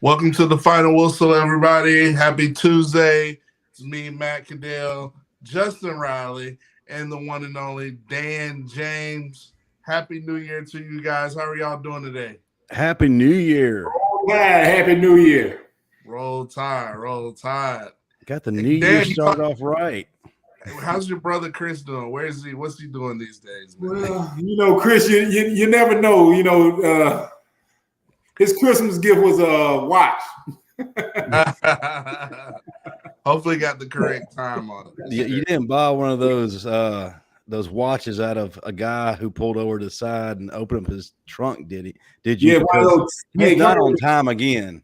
Welcome to the final whistle, everybody. Happy Tuesday. It's me, Matt Caddell, Justin Riley, and the one and only Dan James. Happy New Year to you guys. How are y'all doing today? Happy New Year. Yeah, Happy New Year. Roll Tide, roll Tide. Got the New Year started off right. How's your brother Chris doing? Where is he? What's he doing these days, man? Well, Chris, you never know. His Christmas gift was a watch. Hopefully got the correct time on it. You didn't buy one of those watches out of a guy who pulled over to the side and opened up his trunk, did he? Did you? Yeah, well, he's not on time again.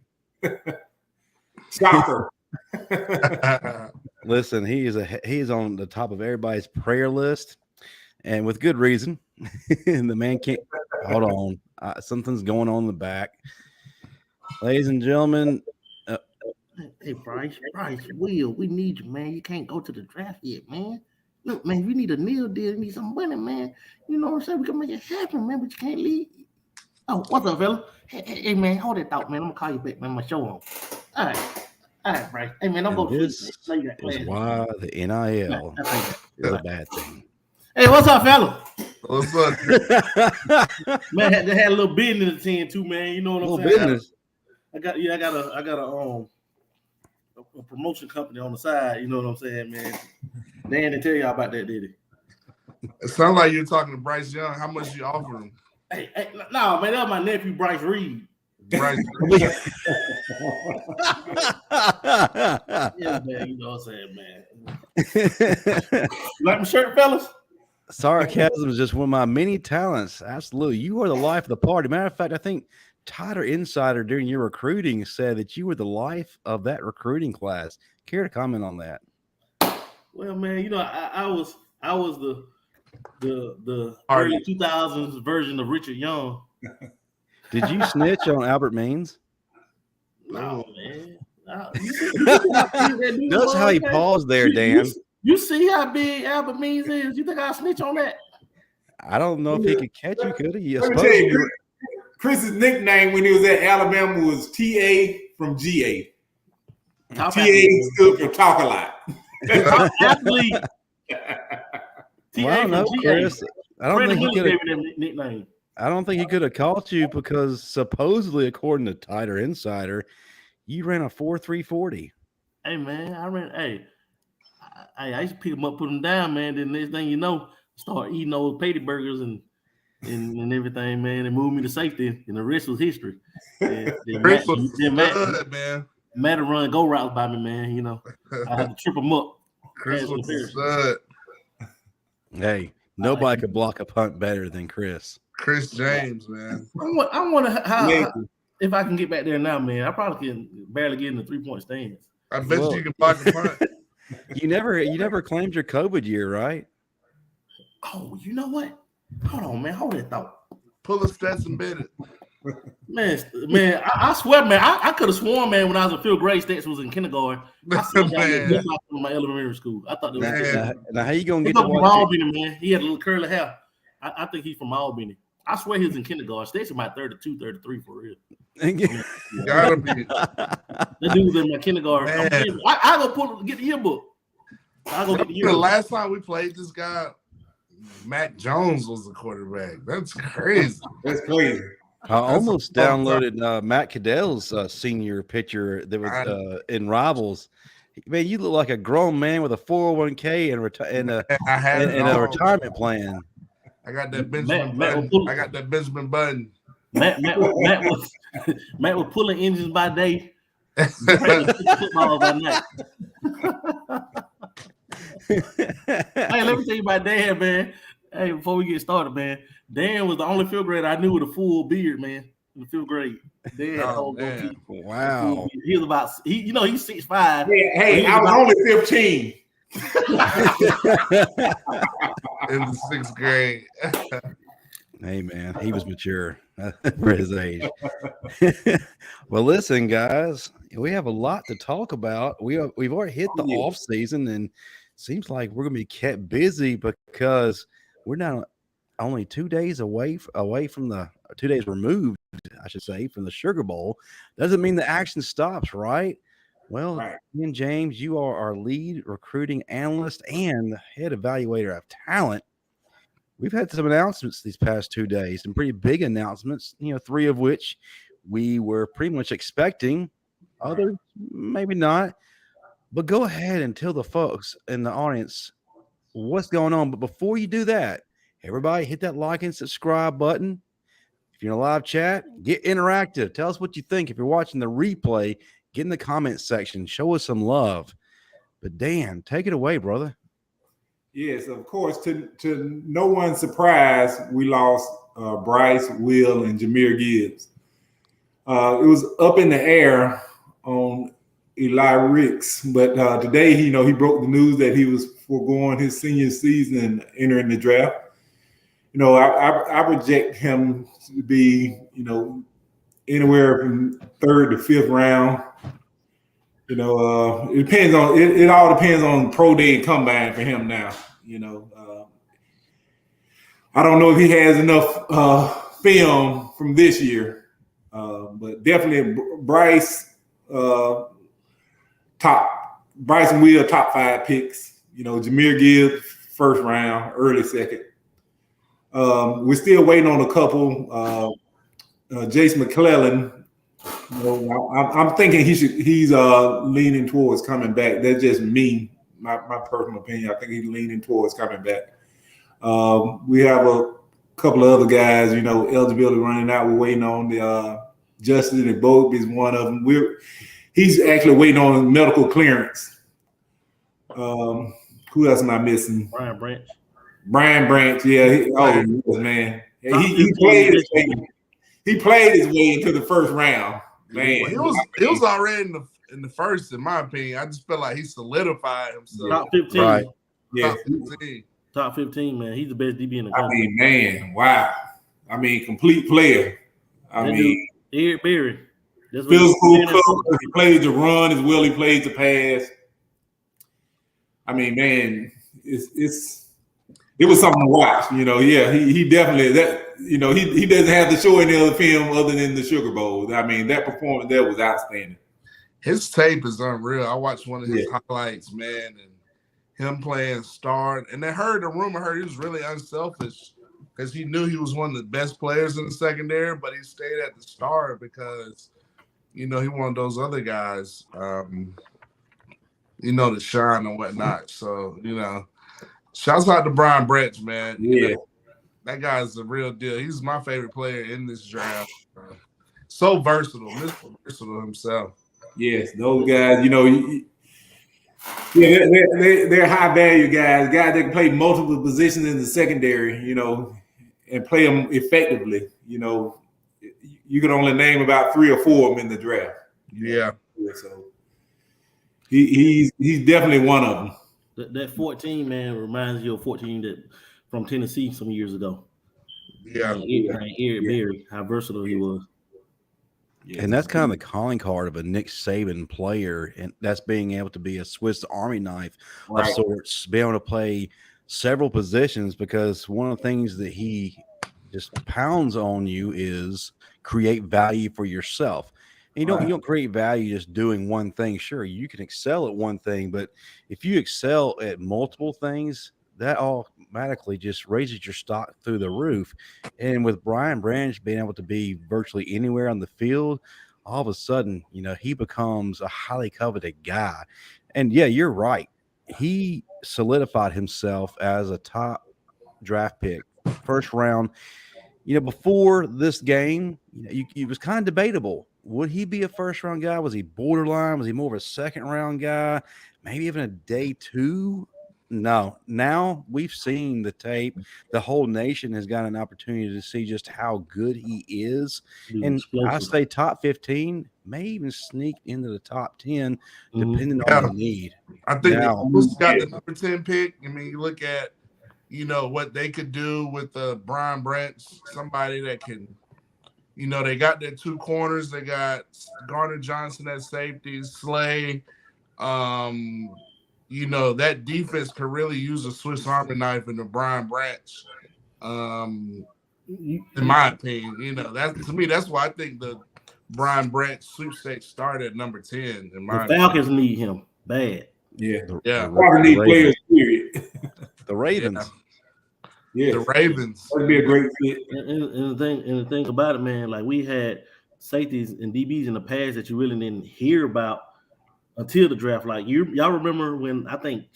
Shocker. Listen, he is on the top of everybody's prayer list, and with good reason. And the man can't hold on. Something's going on in the back, ladies and gentlemen. Hey, Bryce, Will, we need you, man. You can't go to the draft yet, man. Look, man, you need a meal deal, you need some money, man. You know what I'm saying? We can make it happen, man, but you can't leave. Oh, what's up, fella? Hey, man, hold that thought, man. I'm gonna call you back, man. My show on. All right, Bryce. Hey, man, I'm going to This is why the NIL is a bad thing. Hey, what's up, fella? What's up? Man, they had a little business to tend to, man. You know what I'm saying? Business. I got a promotion company on the side. You know what I'm saying, man? Dan didn't tell y'all about that, did he? It sounds like you're talking to Bryce Young. How much you offer him? Hey, no, man, that was my nephew, Bryce Reed. Bryce. Yeah, man, you know what I'm saying, man. You like my shirt, fellas? Sarcasm is just one of my many talents. Absolutely. You are the life of the party. Matter of fact, I think Tighter Insider during your recruiting said that you were the life of that recruiting class. Care to comment on that? Well, man, you know, I was the early 2000s version of Richard Young. Did you snitch on Albert Means? No, man. That's how he paused there, Dan. You see how big Albert Means is? You think I'll snitch on that? I don't know if he could catch you, could he? Let me tell you, Chris's nickname when he was at Alabama was TA from GA. TA stood for talk a lot. Athlete. Well, I don't know, Chris. I don't think he could have. Nickname. I don't think he could have caught you because supposedly, according to Tighter Insider, you ran a 4.340. Hey, man, I used to pick them up, put them down, man. Then next thing you know, start eating those patty burgers and everything, man. And moved me to safety, and the rest was history. And Matt run go routes by me, man. You know, I had to trip him up. Chris was stud. Hey, nobody could block a punt better than Chris. Chris James, man. I wonder how if I can get back there now, man. I probably can barely get in the 3-point stands. I bet you can block a punt. You never claimed your COVID year, right? Oh, you know what? Hold on, man. Hold that thought. Pull a Stetson Bennett. Man, I swear, man, I could have sworn, man, when I was in 5th grade, Stetson was in kindergarten. I saw him in my elementary school. I thought that was now how you gonna get from Albany, man? He had a little curly hair. I think he's from Albany. I swear he was in kindergarten. Stetson about 32, 33 for real. Gotta be. That dude was in my kindergarten. I go get the yearbook. I go get the yearbook. The last time we played this guy, Matt Jones was the quarterback. That's crazy. That's crazy. I almost downloaded Matt Caddell's senior picture that was in Rivals. Man, you look like a grown man with a 401k and a retirement plan. I got that Benjamin Button. I got that Benjamin Button. Matt was pulling engines by day, football by night. Hey, let me tell you about Dan, man. Hey, before we get started, man, Dan was the only 5th grader I knew with a full beard, man. In the 5th grade, Dan had a whole goatee. Wow. He was about he's 6'5". Hey, I was only 15. In the 6th grade. Hey, man, he was mature for his age. Well, listen, guys, we have a lot to talk about. We've already hit the off season, and seems like we're gonna be kept busy because we're now only 2 days away from the 2 days removed, I should say, from the Sugar Bowl, doesn't mean the action stops, right? Well, Right. Ian James, you are our lead recruiting analyst and the head evaluator of talent. We've had some announcements these past 2 days, some pretty big announcements, 3 of which we were pretty much expecting, others maybe not. But go ahead and tell the folks in the audience what's going on. But before you do that, everybody hit that like and subscribe button. If you're in a live chat, get interactive. Tell us what you think. If you're watching the replay, get in the comment section. Show us some love. But Dan, take it away, brother. Yes, of course. To no one's surprise, we lost Bryce, Will, and Jahmyr Gibbs. It was up in the air on Eli Ricks, but today, he broke the news that he was foregoing his senior season and entering the draft. I project him to be, anywhere from 3rd to 5th round. It depends on it all depends on pro day and combine for him now. I don't know if he has enough film from this year, but definitely Bryce and Will top 5 picks. Jahmyr Gibbs 1st round, early 2nd. We're still waiting on a couple. Jace McClellan. I'm thinking he's leaning towards coming back. That's just me, my personal opinion. I think he's leaning towards coming back. We have a couple of other guys, eligibility running out. We're waiting on the Justin and Boat is one of them. He's actually waiting on medical clearance. Who else am I missing? Brian Branch, yeah. Man. He played his way. He played his way into the 1st round. Man, he was already in the first, in my opinion. I just feel like he solidified himself. Top 15. Right. Yeah. Top 15, man. He's the best DB in the country. Man, wow. Complete player. Eric Berry. Physical cover. He plays the run as well. He plays the pass. Man, it was something to watch. Yeah, he definitely that. He doesn't have to show any other film other than the Sugar Bowl. That performance there was outstanding. His tape is unreal. I watched one of his highlights, man, and him playing start. And I heard he was really unselfish because he knew he was one of the best players in the secondary, but he stayed at the start because, he wanted those other guys, to shine and whatnot. So, shouts out to Brian Branch, man. Yeah. That guy's a real deal. He's my favorite player in this draft. So versatile. Mr. Versatile himself. Yes, those guys, they're high value guys that can play multiple positions in the secondary, and play them effectively. You can only name about 3 or 4 of them in the draft. Yeah. So he's definitely one of them. That 14, man, reminds you of 14 that from Tennessee some years ago. Yeah. Eric Berry, how versatile he was. Yeah. And that's kind of the calling card of a Nick Saban player, and that's being able to be a Swiss Army knife of sorts, be able to play several positions, because one of the things that he just pounds on you is create value for yourself. And you don't create value just doing one thing. Sure, you can excel at one thing, but if you excel at multiple things, that automatically just raises your stock through the roof. And with Brian Branch being able to be virtually anywhere on the field, all of a sudden, he becomes a highly coveted guy. And yeah, you're right. He solidified himself as a top draft pick, 1st round. Before this game, it was kind of debatable. Would he be a 1st round guy? Was he borderline? Was he more of a 2nd round guy? Maybe even a day 2? No. Now we've seen the tape. The whole nation has got an opportunity to see just how good he is. And I say top 15, may even sneak into the top 10, depending on the need. I think who's got the number 10 pick. You look at, what they could do with Brian Branch, somebody that can, they got their 2 corners. They got Garner Johnson at safety, Slay. That defense could really use a Swiss Army knife in the Brian Branch. In my opinion, that's to me. That's why I think the Brian Branch sweepstakes started at number 10. The Falcons need him bad. Yeah. The Need players, period. The Ravens. Yeah. The Ravens. That'd be a great fit. And the thing about it, man, like we had safeties and DBs in the past that you really didn't hear about until the draft. Like y'all remember when I think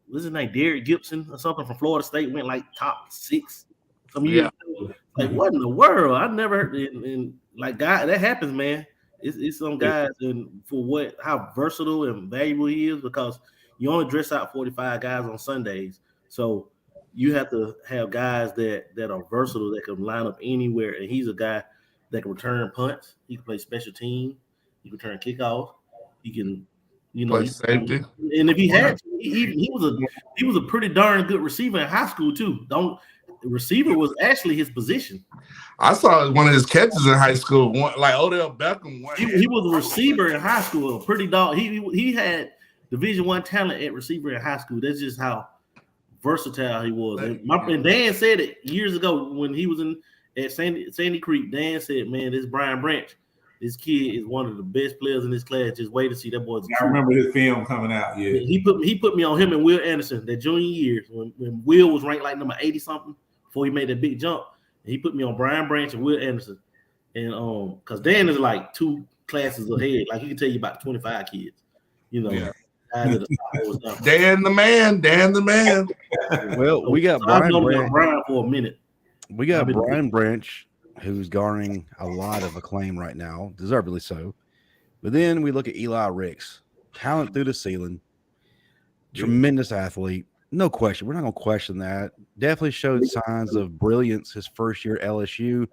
what's his name, Derek Gibson or something from Florida State went like top 6 some years ago. Like what in the world? I never heard and like God, that happens, man. It's some guys and for how versatile and valuable he is because you only dress out 45 guys on Sundays. So you have to have guys that are versatile that can line up anywhere. And he's a guy that can return punts. He can play special team. He can return kickoff. He can, play safety. And if he had to, he was a pretty darn good receiver in high school too. The receiver was actually his position. I saw one of his catches in high school, like Odell Beckham. He was a receiver in high school, a pretty dog. He had Division I talent at receiver in high school. That's just how versatile he was. And Dan said it years ago when he was at Sandy Creek. Dan said, "Man, this Brian Branch, this kid is one of the best players in this class. Just wait to see that boy's." I remember his film coming out. Yeah, he put me on him and Will Anderson that junior year when Will was ranked like number 80 something before he made that big jump. And he put me on Brian Branch and Will Anderson, and because Dan is like 2 classes ahead. Like he can tell you about 25 kids. Yeah. Dan the man. Well, we got Brian for a minute. We got Brian Branch, who's garnering a lot of acclaim right now, deservedly so. But then we look at Eli Ricks, talent through the ceiling, tremendous athlete, no question. We're not going to question that. Definitely showed signs of brilliance his first year at LSU.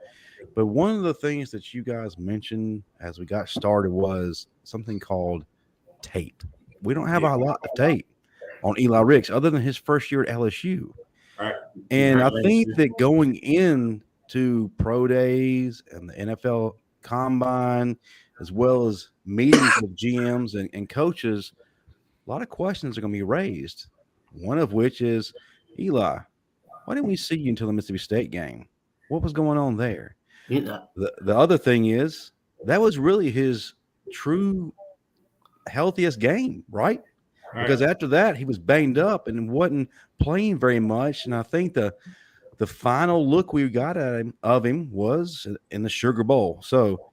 But one of the things that you guys mentioned as we got started was something called tape. We don't have a lot of tape on Eli Ricks other than his first year at LSU. Right. And I think that going into pro days and the NFL combine, as well as meetings with GMs and coaches, a lot of questions are going to be raised. One of which is, Eli, why didn't we see you until the Mississippi State game? What was going on there? Yeah. The other thing is, that was really his true healthiest game, right? Because after that, he was banged up and wasn't playing very much. And I think the final look we got of him was in the Sugar Bowl. So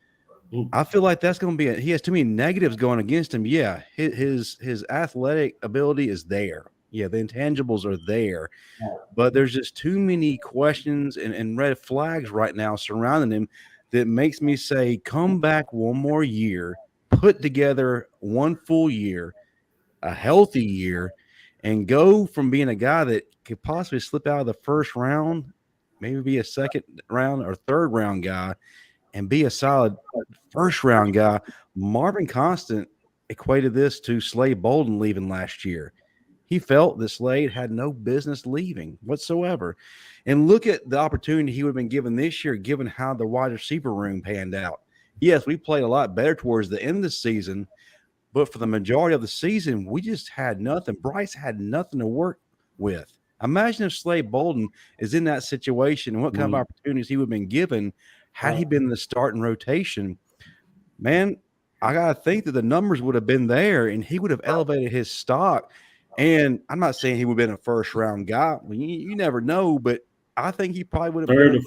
I feel like that's going to be he has too many negatives going against him. Yeah, his athletic ability is there. Yeah, the intangibles are there. But there's just too many questions and red flags right now surrounding him that makes me say, come back one more year, put together one full year, a healthy year, and go from being a guy that could possibly slip out of the first round, maybe be a second round or third round guy, and be a solid first round guy. Marvin Constant equated this to Slade Bolden leaving last year. He felt that Slade had no business leaving whatsoever. And look at the opportunity he would have been given this year, given how the wide receiver room panned out. Yes, we played a lot better towards the end of the season, but for the majority of the season, we just had nothing. Bryce had nothing to work with. Imagine if Slade Bolden is in that situation and what kind of opportunities he would have been given had he been in the starting rotation. Man, I got to think that the numbers would have been there and he would have elevated his stock. And I'm not saying he would have been a first-round guy. You never know, but I think he probably would have been a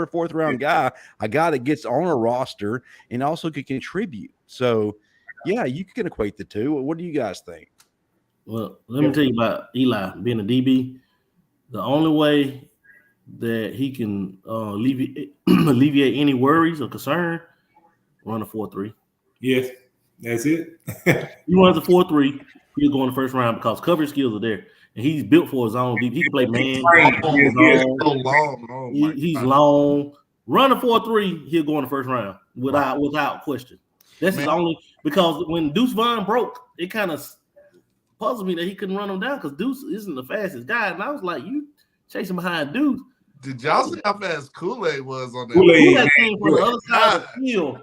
fourth round guy, a guy that gets on a roster and also could contribute. So, yeah, you can equate the two. What do you guys think? Well, let me tell you about Eli being a DB. The only way that he can alleviate any worries or concern, run a 4-3. Yes, that's it. He runs a 4-3. He'll go in the first round because coverage skills are there. And he's built for his own DB. He can play man. He's long. Run a 4-3, he'll go in the first round without question. That's his only, because when Deuce Vaughn broke, it kind of puzzled me that he couldn't run him down because Deuce isn't the fastest guy. And I was like, you chasing behind Deuce. Did y'all see how fast Kool-Aid was on that? Kool-Aid came from the other side of the field.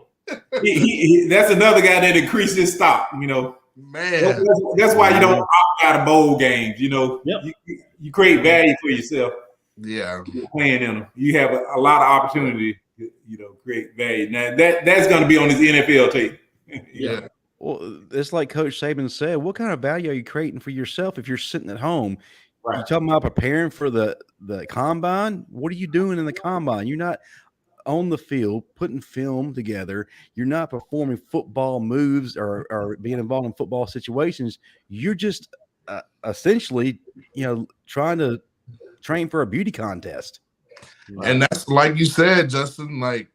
That's another guy that increased his stock, Man, that's why you don't opt out of bowl games. You create value for yourself. Yeah, playing in them. You have a lot of opportunity to, create value. Now that's going to be on his NFL tape. yeah. Well, it's like Coach Saban said. What kind of value are you creating for yourself if you're sitting at home? Right. You talking about preparing for the combine? What are you doing in the combine? You're not on the field putting film together. You're not performing football moves or being involved in football situations. You're just essentially, trying to train for a beauty contest. And that's like you said, Justin. Like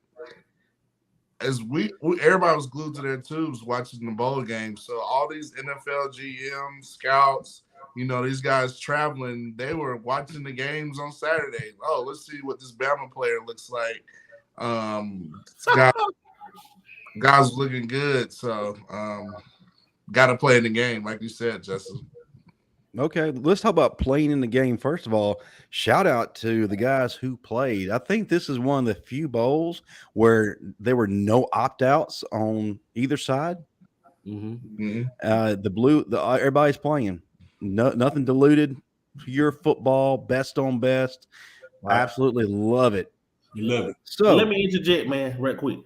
as we everybody was glued to their tubes watching the bowl game. So all these NFL GMs, scouts, these guys traveling, they were watching the games on Saturday. Oh, let's see what this Bama player looks like. Guys looking good. So got to play in the game, like you said, Justin. Okay, let's talk about playing in the game. First of all, shout out to the guys who played. I think this is one of the few bowls where there were no opt-outs on either side. Mm-hmm. Everybody's playing. Nothing diluted. Pure football, best on best. Right. Absolutely love it. You love it. So let me interject, man, right quick.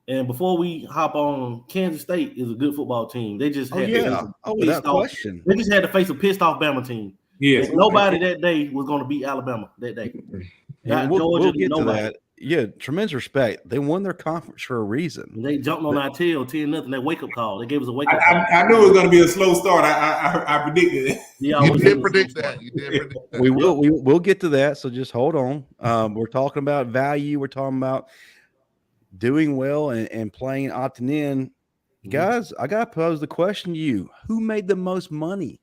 And before we hop on, Kansas State is a good football team. They just had without question. They just had to face a pissed off Bama team. Yes. Nobody that day was going to beat Alabama that day. We'll get to that. Yeah, tremendous respect. They won their conference for a reason. They jumped on our tail 10-0. That wake up call. They gave us a wake up call. I knew it was going to be a slow start. I predicted it. Yeah, you did predict that. We'll get to that. So just hold on. We're talking about value. We're talking about doing well and playing, opting in. Guys, I got to pose the question to you. Who made the most money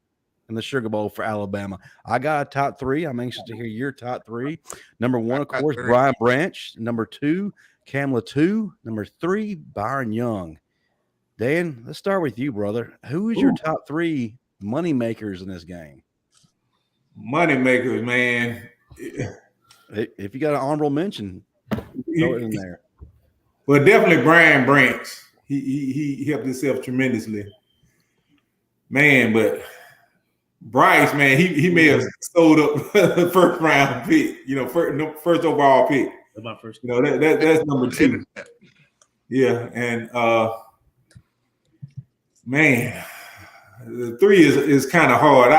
in the Sugar Bowl for Alabama? I got a top three. I'm anxious to hear your top three. Number one, of course, Brian Branch. Number two, Cam Latu. Number three, Byron Young. Dan, let's start with you, brother. Who is your top three money makers in this game? Money makers, man. If you got an honorable mention, throw it in there. Well, definitely Brian Branch. He helped himself tremendously. Man, but Bryce, man, he may have sold up the first round pick, first overall pick. That's my first. That's number two. Yeah, and man, the three is kind of hard.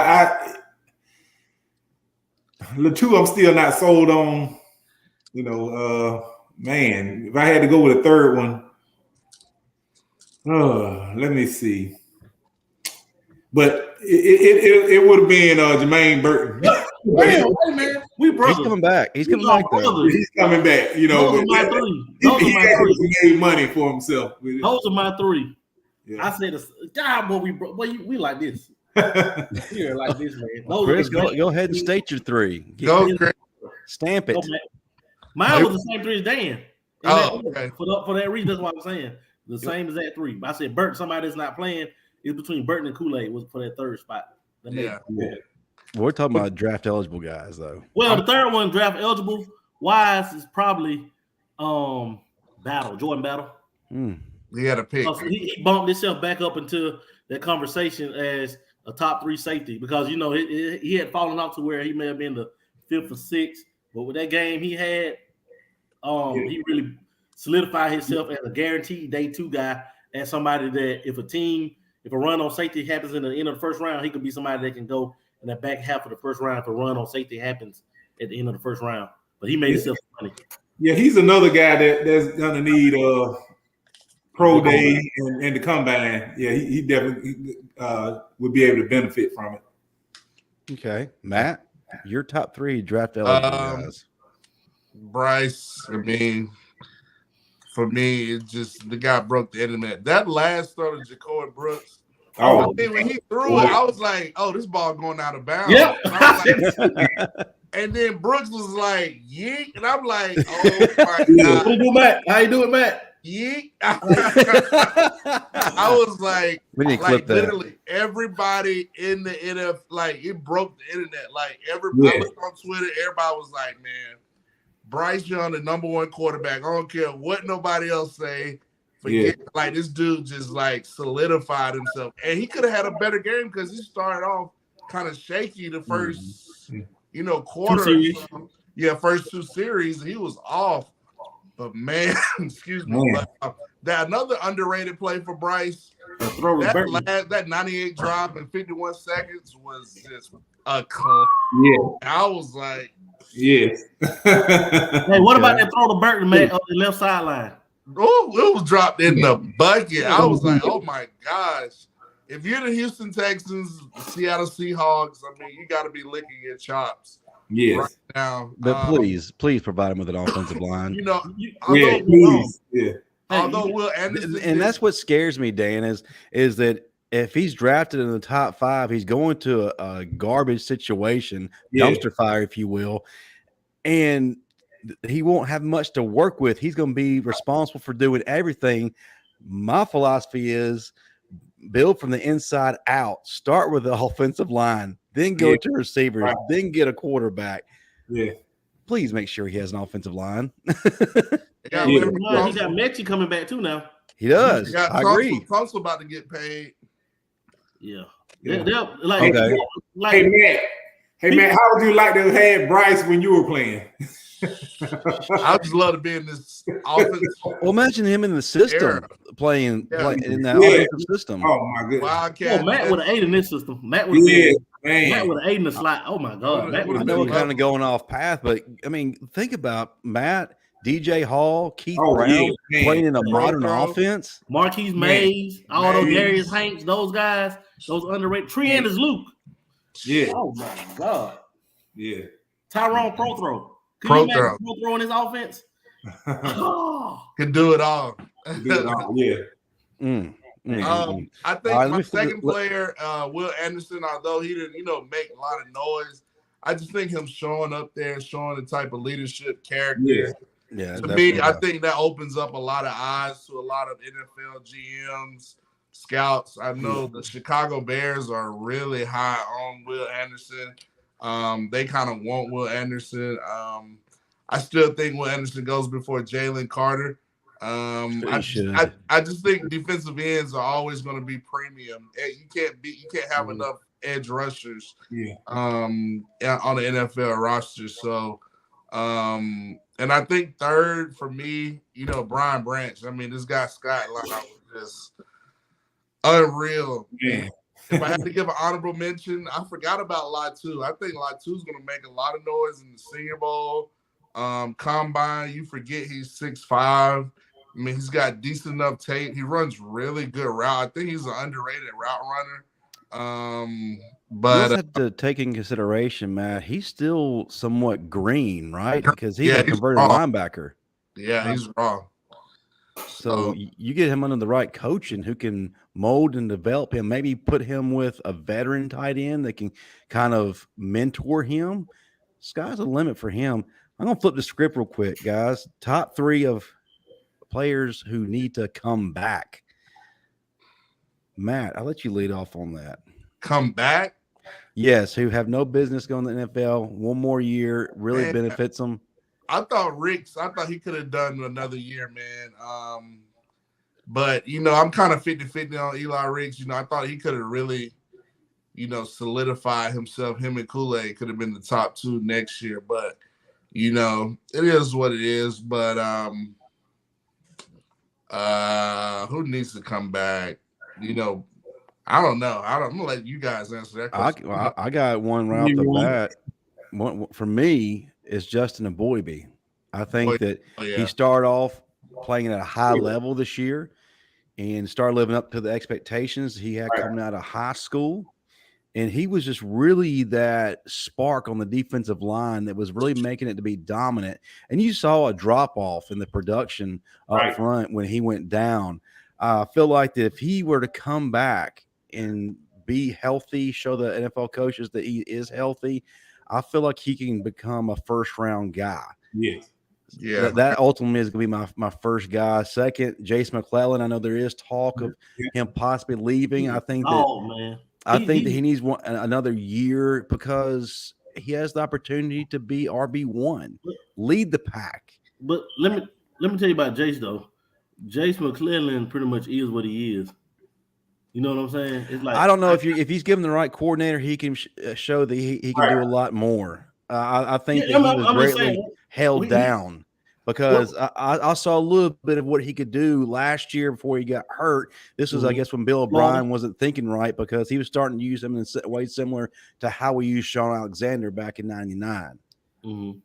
The two I'm still not sold on. Man, if I had to go with a third one, let me see. But it would have been Jermaine Burton. Hey, man, we brothers. He's coming back. He's coming back. He's coming back. Those are my three. He made money for himself. Those are my three. Yeah. I said, God, boy, we like this. We're like this, man. Chris, go ahead and state your three. Go, Chris. Stamp it. Mine was the same three as Dan. Okay. For that reason, that's what I'm saying. The same as that three. I said Burton, somebody that's not playing, is between Burton and Kool-Aid was for that third spot. We're talking about draft eligible guys, though. Well, the third one, draft eligible, Wise is probably Jordan Battle. He had a pick. He bumped himself back up into that conversation as a top three safety because he had fallen off to where he may have been the fifth or sixth, but with that game he had, he really solidified himself as a guaranteed day two guy and somebody that if a run on safety happens in the end of the first round, he could be somebody that can go in the back half of the first round if a run on safety happens at the end of the first round. But he made himself money. Yeah, he's another guy that's gonna need pro day and the combine. Yeah, he definitely would be able to benefit from it. Okay, Matt, your top three draft eligible guys. Bryce, for me, it's just the guy broke the internet. That last throw to Jacory Brooks. When he threw it, I was like, "Oh, this ball going out of bounds." Yeah. And then Brooks was like, "Yeet," and I'm like, "Oh my god!" What you do, Matt? How you doing, Matt? Yeet. I was like, literally everybody in the NFL, like it broke the internet. Like I looked on Twitter, everybody was like, "Man, Bryce Young, the number one quarterback. I don't care what nobody else say. Like this dude just like solidified himself, and he could have had a better game because he started off kind of shaky the first, quarter. first 2 series he was off. But man, excuse me. But, that another underrated play for Bryce. That 98 drop in 51 seconds was just a club. Yeah. I was like, yes. Hey, what about that throw to Burton, man, on the left sideline? Oh, it was dropped in the bucket. I was like, oh my gosh. If you're the Houston Texans, Seattle Seahawks, I mean, you got to be licking your chops. Yes. Right now. But please provide him with an offensive line. You know, although Will Anderson, and that's what scares me, Dan, is that if he's drafted in the top 5, he's going to a garbage situation, dumpster fire, if you will, and he won't have much to work with. He's going to be responsible for doing everything. My philosophy is build from the inside out. Start with the offensive line, then go to receivers, then get a quarterback. Yeah. Please make sure he has an offensive line. He got Mechie coming back too now. He does. I agree. Tunsil about to get paid. Yeah. Hey, Matt. Hey, Matt, how would you like to have had Bryce when you were playing? I just love to be in this offense. Well, imagine him in the system playing in that offensive system. Oh my goodness! Wildcat, Matt would have ate in this system. Matt would have ate in the slot. Oh my God! I know we're kind of going off path, but I mean, think about Matt, DJ Hall, Keith Brown playing in a modern offense. Marquise Mays, all those Darius Hanks, those guys, those underrated. Treanders Luke. Yeah. Oh my God. Yeah. Tyrone Prothrow. Prothrow in his offense. Can do it all. Yeah. I think my second player, Will Anderson, although he didn't, make a lot of noise, I just think him showing up there, showing the type of leadership character. Yeah. To me, I think that opens up a lot of eyes to a lot of NFL GMs, scouts. I know the Chicago Bears are really high on Will Anderson. They kind of want Will Anderson. I still think Will Anderson goes before Jalen Carter. I just think defensive ends are always going to be premium. You can't have enough edge rushers on the NFL roster. So, and I think third for me, Brian Branch. I mean, this guy Scott Line was just unreal. Man. If I had to give an honorable mention, I forgot about Latu. I think Latu's going to make a lot of noise in the Senior Bowl. Combine, you forget he's 6'5". I mean, he's got decent enough tape. He runs really good route. I think he's an underrated route runner. But you have to take in consideration, Matt, he's still somewhat green, right? Because he's a converted linebacker. Yeah, he's raw. So you get him under the right coaching who can mold and develop him, maybe put him with a veteran tight end that can kind of mentor him. Sky's the limit for him. I'm going to flip the script real quick, guys. Top 3 of players who need to come back. Matt, I'll let you lead off on that. Come back? Yes, who have no business going to the NFL. One more year really benefits them. I thought he could have done another year, man. But, I'm kind of 50-50 on Eli Ricks. I thought he could have really, solidified himself. Him and Kool-Aid could have been the top 2 next year. But, it is what it is. But who needs to come back? I don't know. I'm going to let you guys answer that question. I got one right off the bat. One, for me, is Justin Eboigbe. I think that he started off playing at a high level this year and started living up to the expectations he had coming out of high school. And he was just really that spark on the defensive line that was really making it to be dominant. And you saw a drop-off in the production up front when he went down. I feel like that if he were to come back and be healthy, show the NFL coaches that he is healthy, I feel like he can become a first-round guy. Yes. Yeah. That ultimately is going to be my first guy. Second, Jace McClellan. I know there is talk of him possibly leaving. I think that he needs another year because he has the opportunity to be RB1, lead the pack. But let me tell you about Jace though. Jace McClellan pretty much is what he is. You know what I'm saying? It's like I don't know if he's given the right coordinator, he can show that he can do a lot more. I think that he was greatly held down because I saw a little bit of what he could do last year before he got hurt. This was, I guess, when Bill O'Brien wasn't thinking right because he was starting to use him in a way similar to how we used Sean Alexander back in '99. Mm-hmm.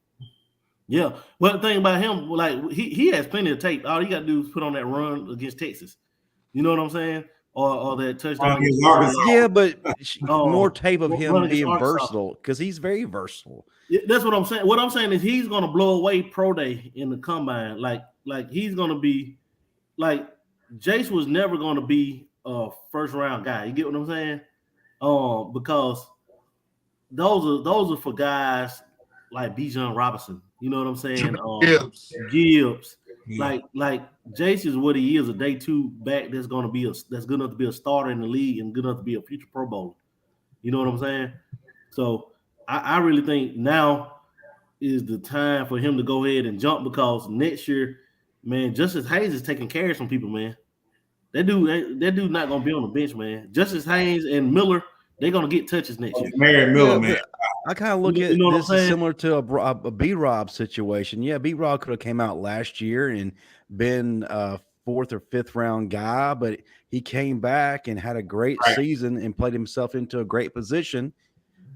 Yeah. Well, the thing about him, like he has plenty of tape. All he got to do is put on that run against Texas. You know what I'm saying? Or that touchdown. Yeah, but more tape of him being versatile because he's very versatile. Yeah, that's what I'm saying. What I'm saying is he's going to blow away pro day in the combine. Like he's going to be like Jace was never going to be a first round guy. You get what I'm saying? Because those are for guys like Bijan Robinson. You know what I'm saying? Gibbs. Yeah. Like Jace is what he is, a day two back that's going to be that's good enough to be a starter in the league and good enough to be a future Pro Bowler. You know what I'm saying? So I really think now is the time for him to go ahead and jump because next year, man, Justice Hayes is taking carries from people, man. That dude not gonna be on the bench, man. Justice Hayes and Miller, they're gonna get touches next year. Miller, man. I kind of look at this as similar to a B-Rob situation. Yeah, B-Rob could have came out last year and been a 4th or 5th round guy, but he came back and had a great season and played himself into a great position.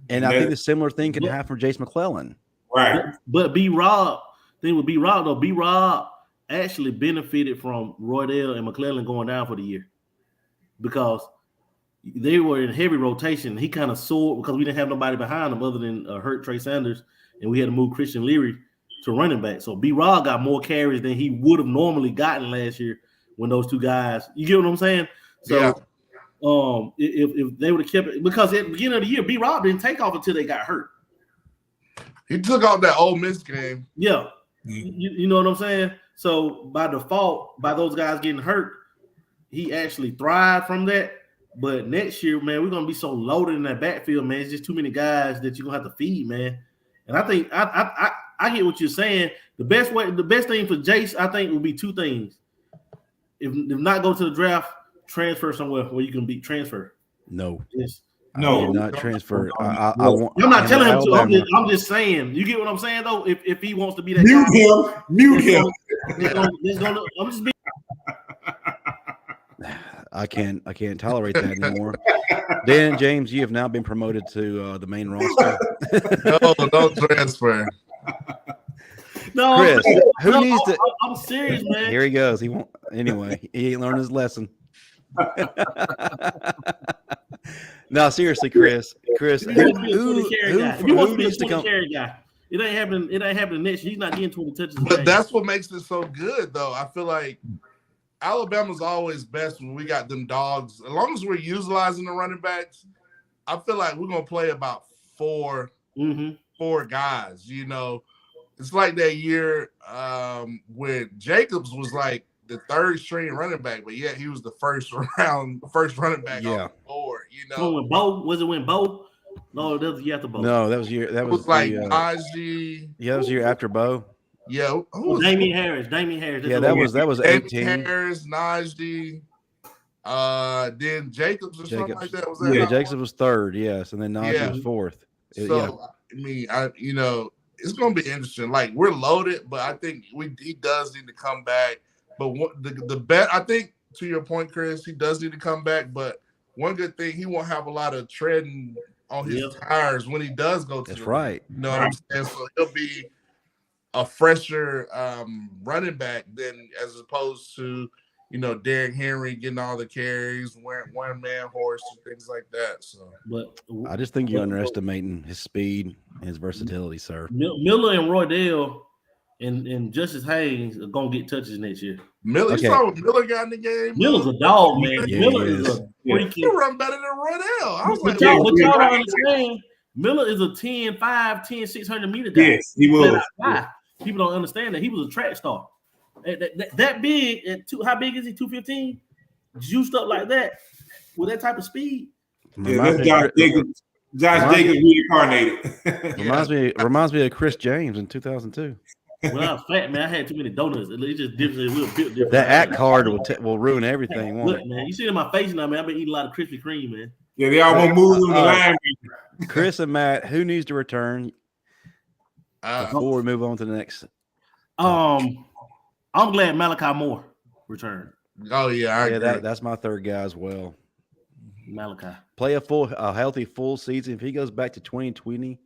And I think a similar thing can happen for Jace McClellan. Right. But B-Rob, thing with B-Rob though, B-Rob actually benefited from Roydell and McClellan going down for the year because they were in heavy rotation. He kind of soared because we didn't have nobody behind him other than hurt Trey Sanders, and we had to move Christian Leary to running back. So B-Rob got more carries than he would have normally gotten last year when those two guys. You get what I'm saying? So, yeah. If they would have kept it, because at the beginning of the year, B-Rob didn't take off until they got hurt. He took off that Ole Miss game. Yeah, you know what I'm saying. So by default, by those guys getting hurt, he actually thrived from that. But next year, man, we're gonna be so loaded in that backfield, man. It's just too many guys that you're gonna have to feed, man. And I think I get what you're saying. The best thing for Jace, I think, would be two things. If not go to the draft, transfer somewhere where you can be transfer. No. Yes. No, not transfer. I'm not telling him to. I'm just saying. You get what I'm saying, though. If he wants to be that, mute him. I'm just being. I can't tolerate that anymore. Dan James, you have now been promoted to the main roster. No transfer. No, Chris, who needs to? I'm serious, man. Here he goes. He won't. Anyway, he ain't learned his lesson. No, seriously, Chris. Who needs to come? Guy. It ain't happening next year. He's not getting 20 touches. But that's what makes it so good, though. I feel like Alabama's always best when we got them dogs. As long as we're utilizing the running backs, I feel like we're gonna play about four guys. You know, it's like that year when Jacobs was like the third string running back, but yet he was the first running back on the board. You know, so when Bo? No, that was year after Bo. No, that was year. That was like Najee. Yeah, that was year after Bo. Yeah, Damian Harris. Yeah, that was 18. Harris, Najee, then Jacobs or something like that. Was that? Yeah, Jacobs was third. Yes, and then Najee was fourth. So I mean, it's gonna be interesting. Like we're loaded, but I think he does need to come back. But the bet, I think, to your point, Chris, he does need to come back. But one good thing, he won't have a lot of treading on his tires when he does go to. That's right. You know what I'm saying? So he'll be a fresher running back than as opposed to, Derrick Henry getting all the carries, wearing one-man horse and things like that. So, but I just think you're underestimating his speed and his versatility, sir. Miller and Roydell and Justice Hayes are gonna get touches next year. You saw what Miller got in the game. Miller's a dog, man. Yeah, Miller is a freaking. He run better than Roydell. I was like, y'all don't understand. Miller is a 10-5, 600 meter guy. Yes, he was. People don't understand that he was a track star. That big, how big is he? 215, juiced up like that with that type of speed. Yeah, that's Josh Jacobs. Josh Jacobs reincarnated. Reminds me of Chris James in 2002. When I was fat, man, I had too many donuts. It just different. We were built different. That act card will ruin everything. Look, man, you see it in my face now, man. I've been eating a lot of Krispy Kreme, man. Yeah, they all gonna move in the line. Chris and Matt, who needs to return? Before we move on to the next. I'm glad Malachi Moore returned. Oh yeah, I agree. That's my third guy as well. Malachi Play a healthy full season. If he goes back to 2020,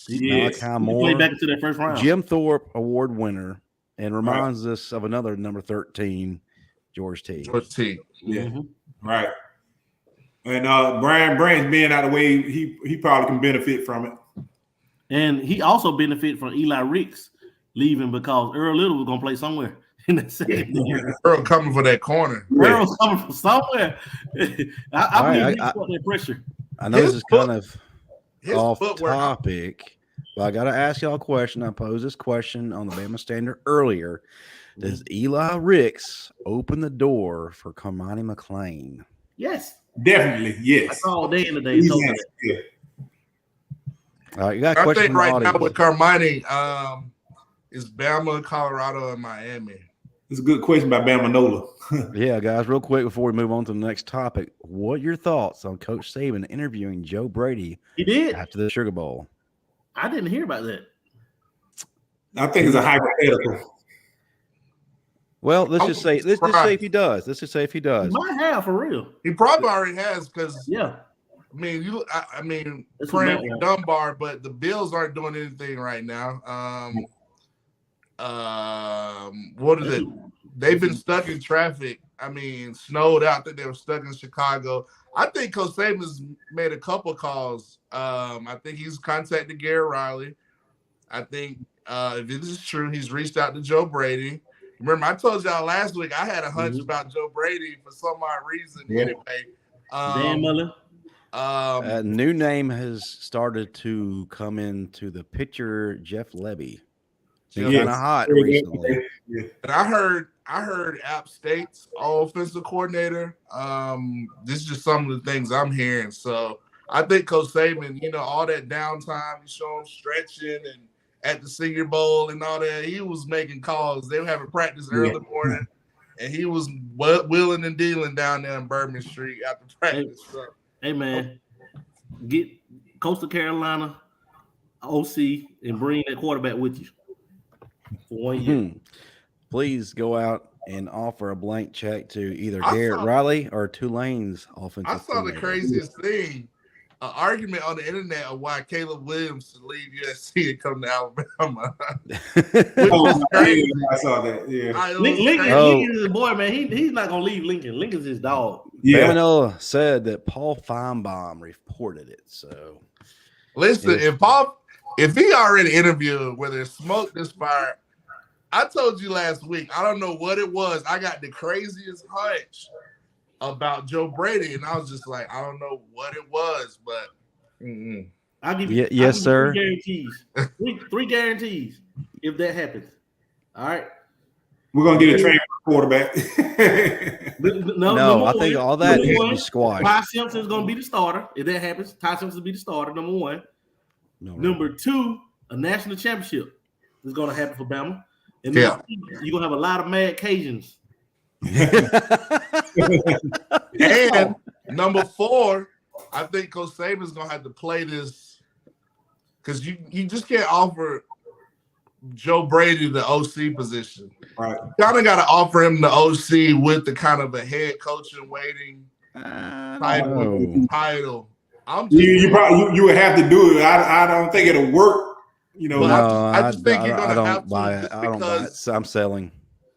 Yes. Malachi He Moore, played back into that first round. Jim Thorpe Award winner, and reminds us of another number 13, George T. George T. Yeah, right. And Brian being out of the way, he probably can benefit from it. And he also benefited from Eli Ricks leaving because Earl Little was going to play somewhere in that second year. Earl coming for that corner. Earl's coming from somewhere. I believe he felt that pressure. I know this is kind of off footwork. topic, but I got to ask y'all a question. I posed this question on the Bama Standard earlier. Does Eli Ricks open the door for Carmine McClain? Yes. Definitely, yes. That's all day in the day. Yeah. All right, you got a I question think from the right now audience. with Carmine, is Bama, Colorado, and Miami. It's a good question by Bama Nola. Yeah, guys, real quick before we move on to the next topic, what are your thoughts on Coach Saban interviewing Joe Brady He did. after the Sugar Bowl? I didn't hear about that. I think it's a hypothetical. Well, let's just say if he does. Let's just say if he does. He might have for real. He probably already has because Yeah. I mean, That's praying what for Matt Dunbar, but the Bills aren't doing anything right now. What is it? They've been stuck in traffic. I mean, snowed out. I think they were stuck in Chicago. I think Coach Saban's made a couple calls. I think he's contacted Garrett Riley. I think if this is true, he's reached out to Joe Brady. Remember, I told y'all last week I had a hunch about Joe Brady for some odd reason. Anyway, Dan Mullen. A new name has started to come into the picture. Jeff Levy. Been kind of hot recently. And I heard App State's offensive coordinator. This is just some of the things I'm hearing. So I think Coach Saban, all that downtime, he showed him stretching and at the Senior Bowl and all that. He was making calls. They were having practice early in the morning, and he was wheeling and dealing down there on Bourbon Street after practice. Hey man, get Coastal Carolina OC and bring that quarterback with you for 1 year. Please go out and offer a blank check to either Garrett Riley or Tulane's offensive. I saw the craziest thing. An argument on the internet of why Caleb Williams should leave USC and come to Alabama. I saw that. Yeah. Lincoln is a boy, man. He's not gonna leave Lincoln. Lincoln's his dog. Yeah. Bama said that Paul Feinbaum reported it. So listen, if he already interviewed where there's smoke, there's fire. I told you last week, I don't know what it was. I got the craziest hunch about Joe Brady, and I was just like, I don't know what it was, but I'll give you yes, sir. 3 guarantees. three guarantees if that happens. All right. We're gonna get a transfer quarterback. No, I think all that needs to be squashed. Ty Simpson's gonna be the starter. If that happens, Ty Simpson will be the starter, number one. Number two, a national championship is gonna happen for Bama. And then you're gonna have a lot of mad Cajuns. And number 4, I think Coach Saban's gonna have to play this because you just can't offer Joe Brady the OC position. Right. You kind of got to offer him the OC with the kind of a head coach in waiting title. You would have to do it. I don't think it'll work. I just think you're gonna have to buy it. I don't buy it. So I'm selling.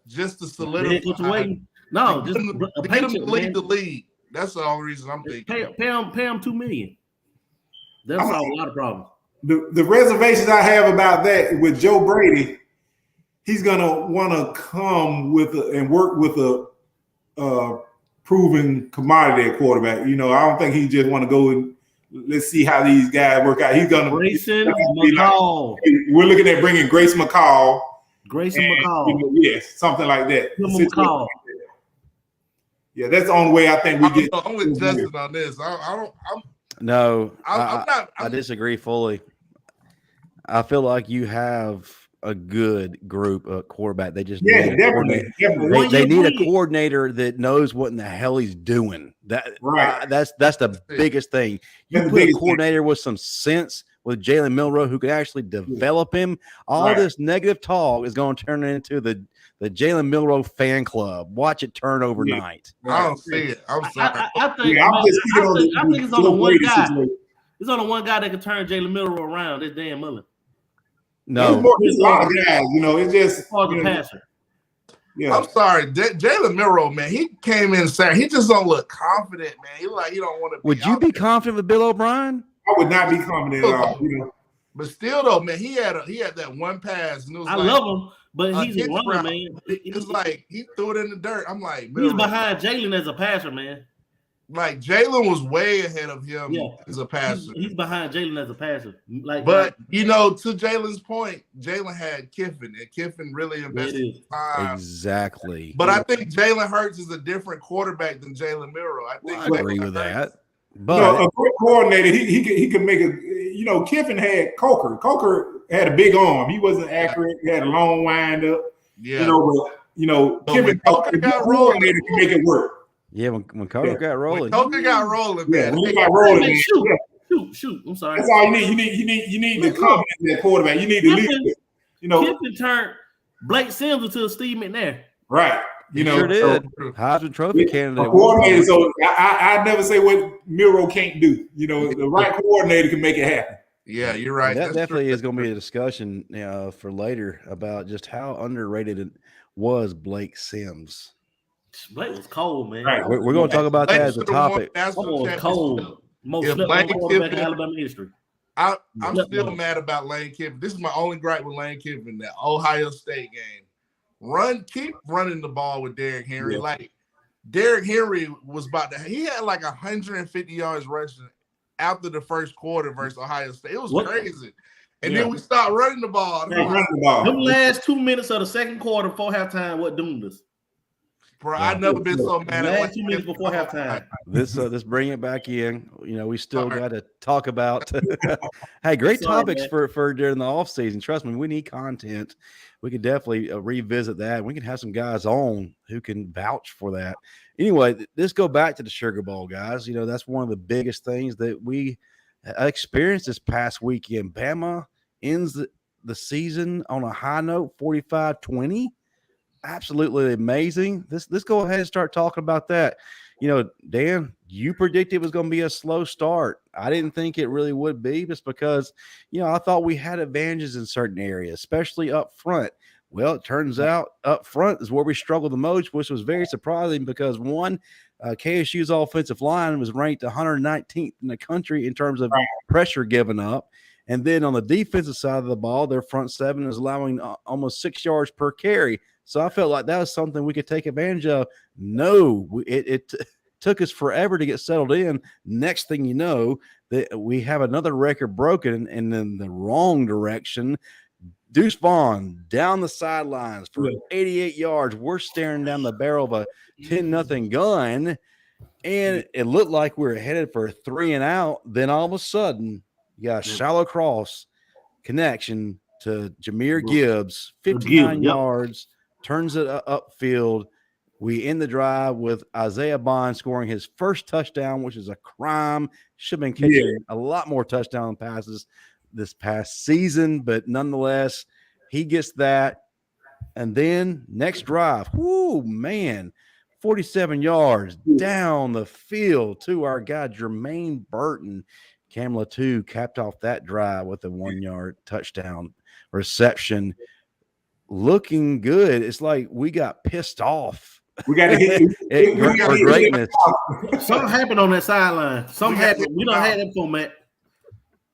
Just to solidify. No, just to get him to lead the league. That's the only reason I'm thinking. Pay him $2 million. That'll solve a lot of problems. The reservations I have about that with Joe Brady, he's gonna want to come with and work with a proven commodity at quarterback. I don't think he just want to go and let's see how these guys work out. He's gonna Grayson McCall. We're looking at bringing Grayson McCall. McCall. Yes, something like that. McCall. Yeah, that's the only way I think we get. I'm with Justin on this. I disagree fully. I feel like you have a good group of quarterback. They just need they need a coordinator that knows what in the hell he's doing. That's the biggest thing. You put a coordinator with some sense with Jalen Milroe, who could actually develop him. All this negative talk is going to turn into the Jalen Milroe fan club. Watch it turn overnight. Yeah. I don't see it. I'm sorry. I think it's on the one guy. It's on the one guy that can turn Jalen Milroe around. It's Dan Mullen. No, it's a lot of guys. It's just the passer. Yeah. I'm sorry, Jalen Milroe, man. He came in Saturday. He just don't look confident, man. He don't want to. Would you be confident with Bill O'Brien? I would not be confident at all. But still, though, man, he had that one pass. And it was I love him, but he's a runner, man. It's like he threw it in the dirt. I'm like, he's behind Jalen as a passer, man. Like Jalen was way ahead of him as a passer. He's behind Jalen as a passer. But to Jalen's point, Jalen had Kiffin, and Kiffin really invested time. Exactly. But I think Jalen Hurts is a different quarterback than Jalen Milroe. I agree with that. But a great coordinator, he could make a. Kiffin had Coker. Coker had a big arm. He wasn't accurate. He had a long wind up. Yeah. Kiffin got rolling, coordinator can make it work. Yeah, when Coker got rolling. When Coker got rolling, man. When he got rolling, man. Shoot. I'm sorry. That's all you need. You need the confidence in that quarterback. You need the leadership. Kiffin turned Blake Sims into Steve McNair. Right. Sure did. Heisman Trophy candidate. Coordinator. So I never say what Milroe can't do. The right coordinator can make it happen. Yeah, you're right. That definitely is going to be a discussion for later about just how underrated it was Blake Sims. Blake was cold, man. Right. We're going to talk about that as a topic. Was cold. Most slept quarterback in Alabama history. I'm still mad about Lane Kiffin. This is my only gripe with Lane Kiffin, that Ohio State game. Keep running the ball with Derrick Henry. Yeah. Like Derrick Henry was he had like 150 yards rushing after the first quarter versus Ohio State. It was crazy. And then we stopped running the ball. The last 2 minutes of the second quarter before halftime, what doomed us? Bro, I've never been so mad at last 2 minutes before halftime. Let's bring it back in. We still got to talk about hey, great topics for during the off season. Trust me, we need content. We could definitely revisit that. We can have some guys on who can vouch for that. Anyway, let's go back to the Sugar Bowl, guys. That's one of the biggest things that we experienced this past weekend. Bama ends the season on a high note, 45-20. Absolutely amazing. Let's go ahead and start talking about that. Dan, you predicted it was going to be a slow start. I didn't think it really would be, just because, I thought we had advantages in certain areas, especially up front. Well, it turns out up front is where we struggled the most, which was very surprising because KSU's offensive line was ranked 119th in the country in terms of pressure given up. And then on the defensive side of the ball, their front seven is allowing almost 6 yards per carry. So I felt like that was something we could take advantage of. No, it took us forever to get settled in. Next thing you know, that we have another record broken and in the wrong direction. Deuce Vaughn down the sidelines for 88 yards. We're staring down the barrel of a 10-0 gun, and it looked like we were headed for a 3 and out. Then all of a sudden, you got a shallow cross connection to Jahmyr Gibbs, 59 yards. Turns it upfield. We end the drive with Isaiah Bond scoring his first touchdown, which is a crime. Should have been catching a lot more touchdown passes this past season, but nonetheless, he gets that. And then next drive, 47 yards down the field to our guy Jermaine Burton. Cam Latu capped off that drive with a 1-yard touchdown reception. Looking good. It's like we got pissed off. We got to hit for greatness. Something happened on that sideline. Something happened. We don't have that format.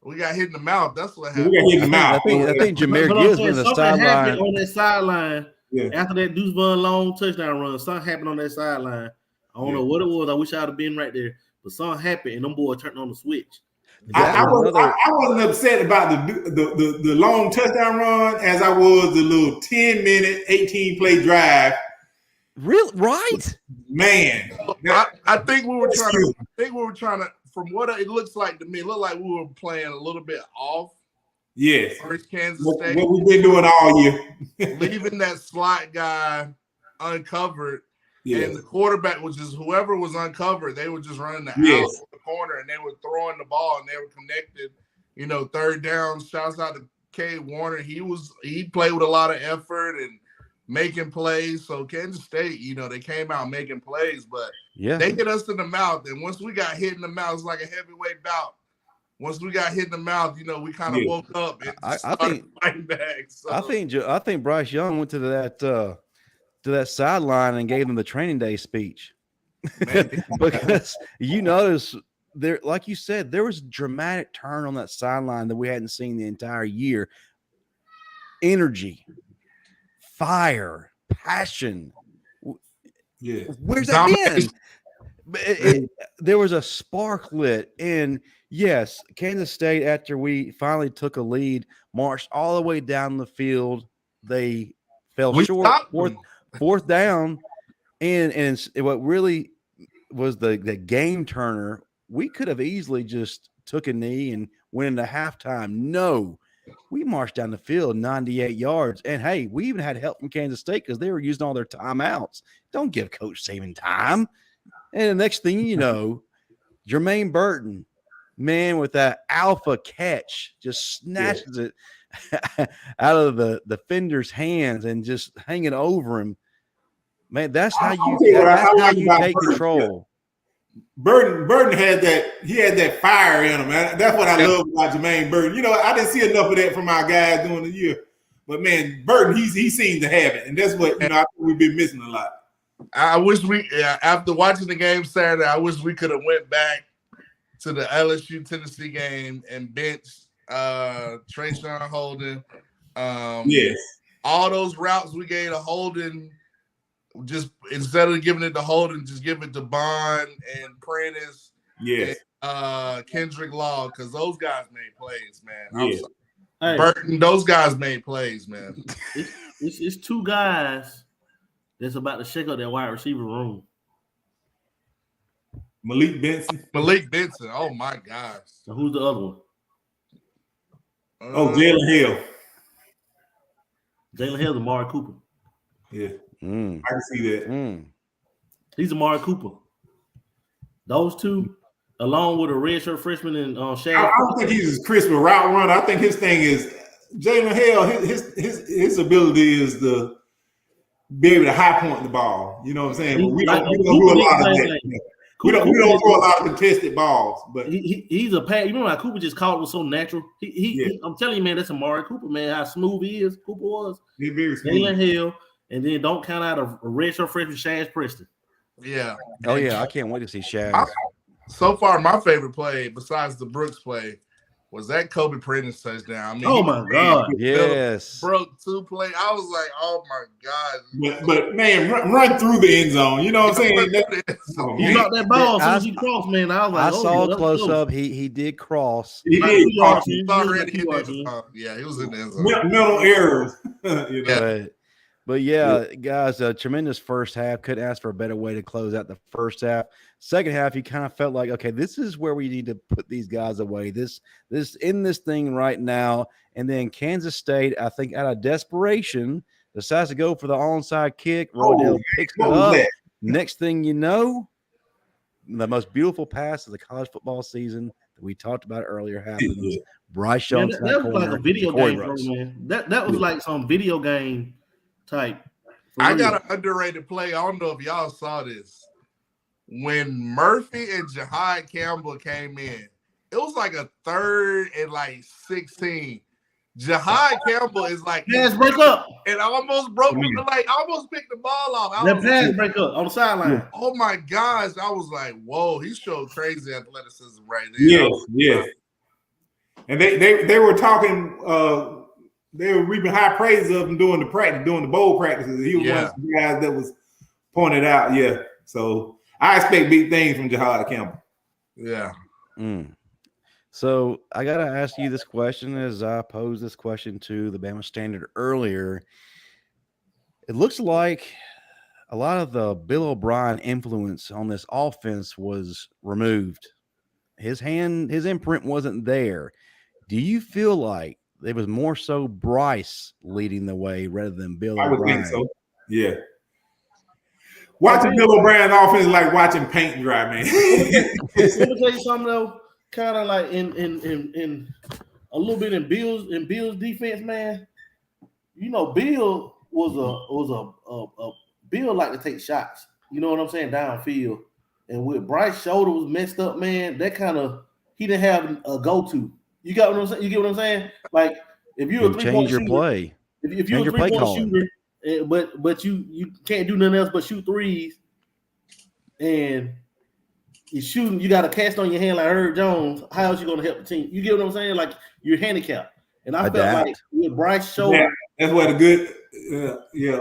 We got hit in the mouth. That's what happened. We got hit in the mouth. I think Jahmyr Gibbs was the sideline. Something happened on that sideline after that Deuce Vaughn long touchdown run. Something happened on that sideline. I don't know what it was. I wish I'd have been right there. But something happened, and them boys turned on the switch. I wasn't upset about the long touchdown run as I was the little 10-minute, 18-play drive. Real right, man. I think we were trying to. From what it looks like to me, it looked like we were playing a little bit off. Yes, versus Kansas State. What we've been doing all year, leaving that slot guy uncovered. And the quarterback, which is whoever was uncovered, they were just running the out of the corner, and they were throwing the ball, and they were connected third down. Shouts out to K. Warner. He played with a lot of effort and making plays. So Kansas State, they came out making plays, but they hit us in the mouth. And once we got hit in the mouth, it's like a heavyweight bout. Once we got hit in the mouth, we kind of woke up and started fighting back. So. I think Bryce Young went to that sideline and gave them the training day speech. Because you notice there, like you said, there was a dramatic turn on that sideline that we hadn't seen the entire year. Energy, fire, passion. Yeah, where's that been? There was a spark lit, and yes, Kansas State, after we finally took a lead, marched all the way down the field. They fell short, fourth down, and what really was the game turner. We could have easily just took a knee and went into halftime. No, we marched down the field 98 yards, and hey, we even had help from Kansas State because they were using all their timeouts. Don't give Coach Saban time. And the next thing you know, Jermaine Burton, man, with that alpha catch, just snatches it out of the defender's hands and just hanging over him. Man, that's how you take control. Burton had that fire in him, man. That's what I love about Jermaine Burton. I didn't see enough of that from our guys during the year. But man, Burton, he seems to have it. And that's what I think we've been missing a lot. I wish after watching the game Saturday, I wish we could have went back to the LSU Tennessee game and benched Trayshawn Holden. Yes. All those routes we gave to Holden, just instead of giving it to Holden, just give it to Bond and Prentice. Yes. And, Kendrick Law, because those guys made plays, man. Yeah. Hey, Burton, those guys made plays, man. It's two guys that's about to shake up that wide receiver room. Malik Benson. Oh my gosh. So who's the other one? Jalen Hill. Jalen Hill's Amari Cooper. Yeah. I can see that. He's Amari Cooper. Those two, along with a redshirt freshman and Shad. I don't think he's as crisp a route runner. I think his thing is Jalen Hill. His ability is to be able to high point the ball. You know what I'm saying? But we don't do a lot of that. We don't throw a lot of contested balls. But he's a pass. You know, like Cooper just caught it was so natural. I'm telling you, man, that's Amari Cooper, man. How smooth he is. Cooper was. He's very smooth. Jalen Hill, and then don't count out a redshirt freshman Shaz Preston. Yeah. Oh yeah, I can't wait to see Shaz. So far, my favorite play, besides the Brooks play, was that Kobe Prentice touchdown. I mean, oh my God! Yes, broke two play. I was like, oh my God! But man, run through the end zone. You know what I'm saying? He got that ball as soon as he crossed, man. I was like, I saw a close up. He did cross. He did cross. Yeah, he was in the end zone. Mental errors. But yeah, guys, a tremendous first half. Couldn't ask for a better way to close out the first half. Second half, you kind of felt like, okay, this is where we need to put these guys away. This in this thing right now. And then Kansas State, I think, out of desperation, decides to go for the onside kick. Rodell picks it up. Next thing you know, the most beautiful pass of the college football season that we talked about earlier happens. Bryce Young. That was like a video game, man. That was like some video game type. I got an underrated play. I don't know if y'all saw this. When Murphy and Jahmyr Campbell came in, it was like a 3rd and like 16. Jahmyr Campbell is like pass break up, and I almost broke I almost picked the ball off. That pass break up on the sideline. Oh my gosh! I was like, whoa, he showed crazy athleticism right there. Yes. And they were talking. They were reaping high praise of him doing the bowl practices. He was one of the guys that was pointed out. Yeah, so I expect big things from Jahmyr Campbell. Yeah. So I got to ask you this question as I posed this question to the Bama Standard earlier. It looks like a lot of the Bill O'Brien influence on this offense was removed. His imprint wasn't there. Do you feel like it was more so Bryce leading the way rather than Bill O'Brien? I would think so. Yeah. Watching Bill O'Brien's offense is like watching paint dry, man. Let me tell you something though. Kind of like in a little bit in Bill's defense, man. You know, Bill Bill like to take shots. You know what I'm saying, downfield. And with Bryce's shoulder was messed up, man, that kind of he didn't have a go-to. You got what I'm saying? You get what I'm saying? Like if you're a 3-point change your shooter, play. If you're a 3-point shooter, but you can't do nothing else but shoot threes, and you're shooting, you got a cast on your hand like Herb Jones. How else you gonna help the team? You get what I'm saying? Like you're handicapped. And I felt like with Bryce's shoulder, that's what a good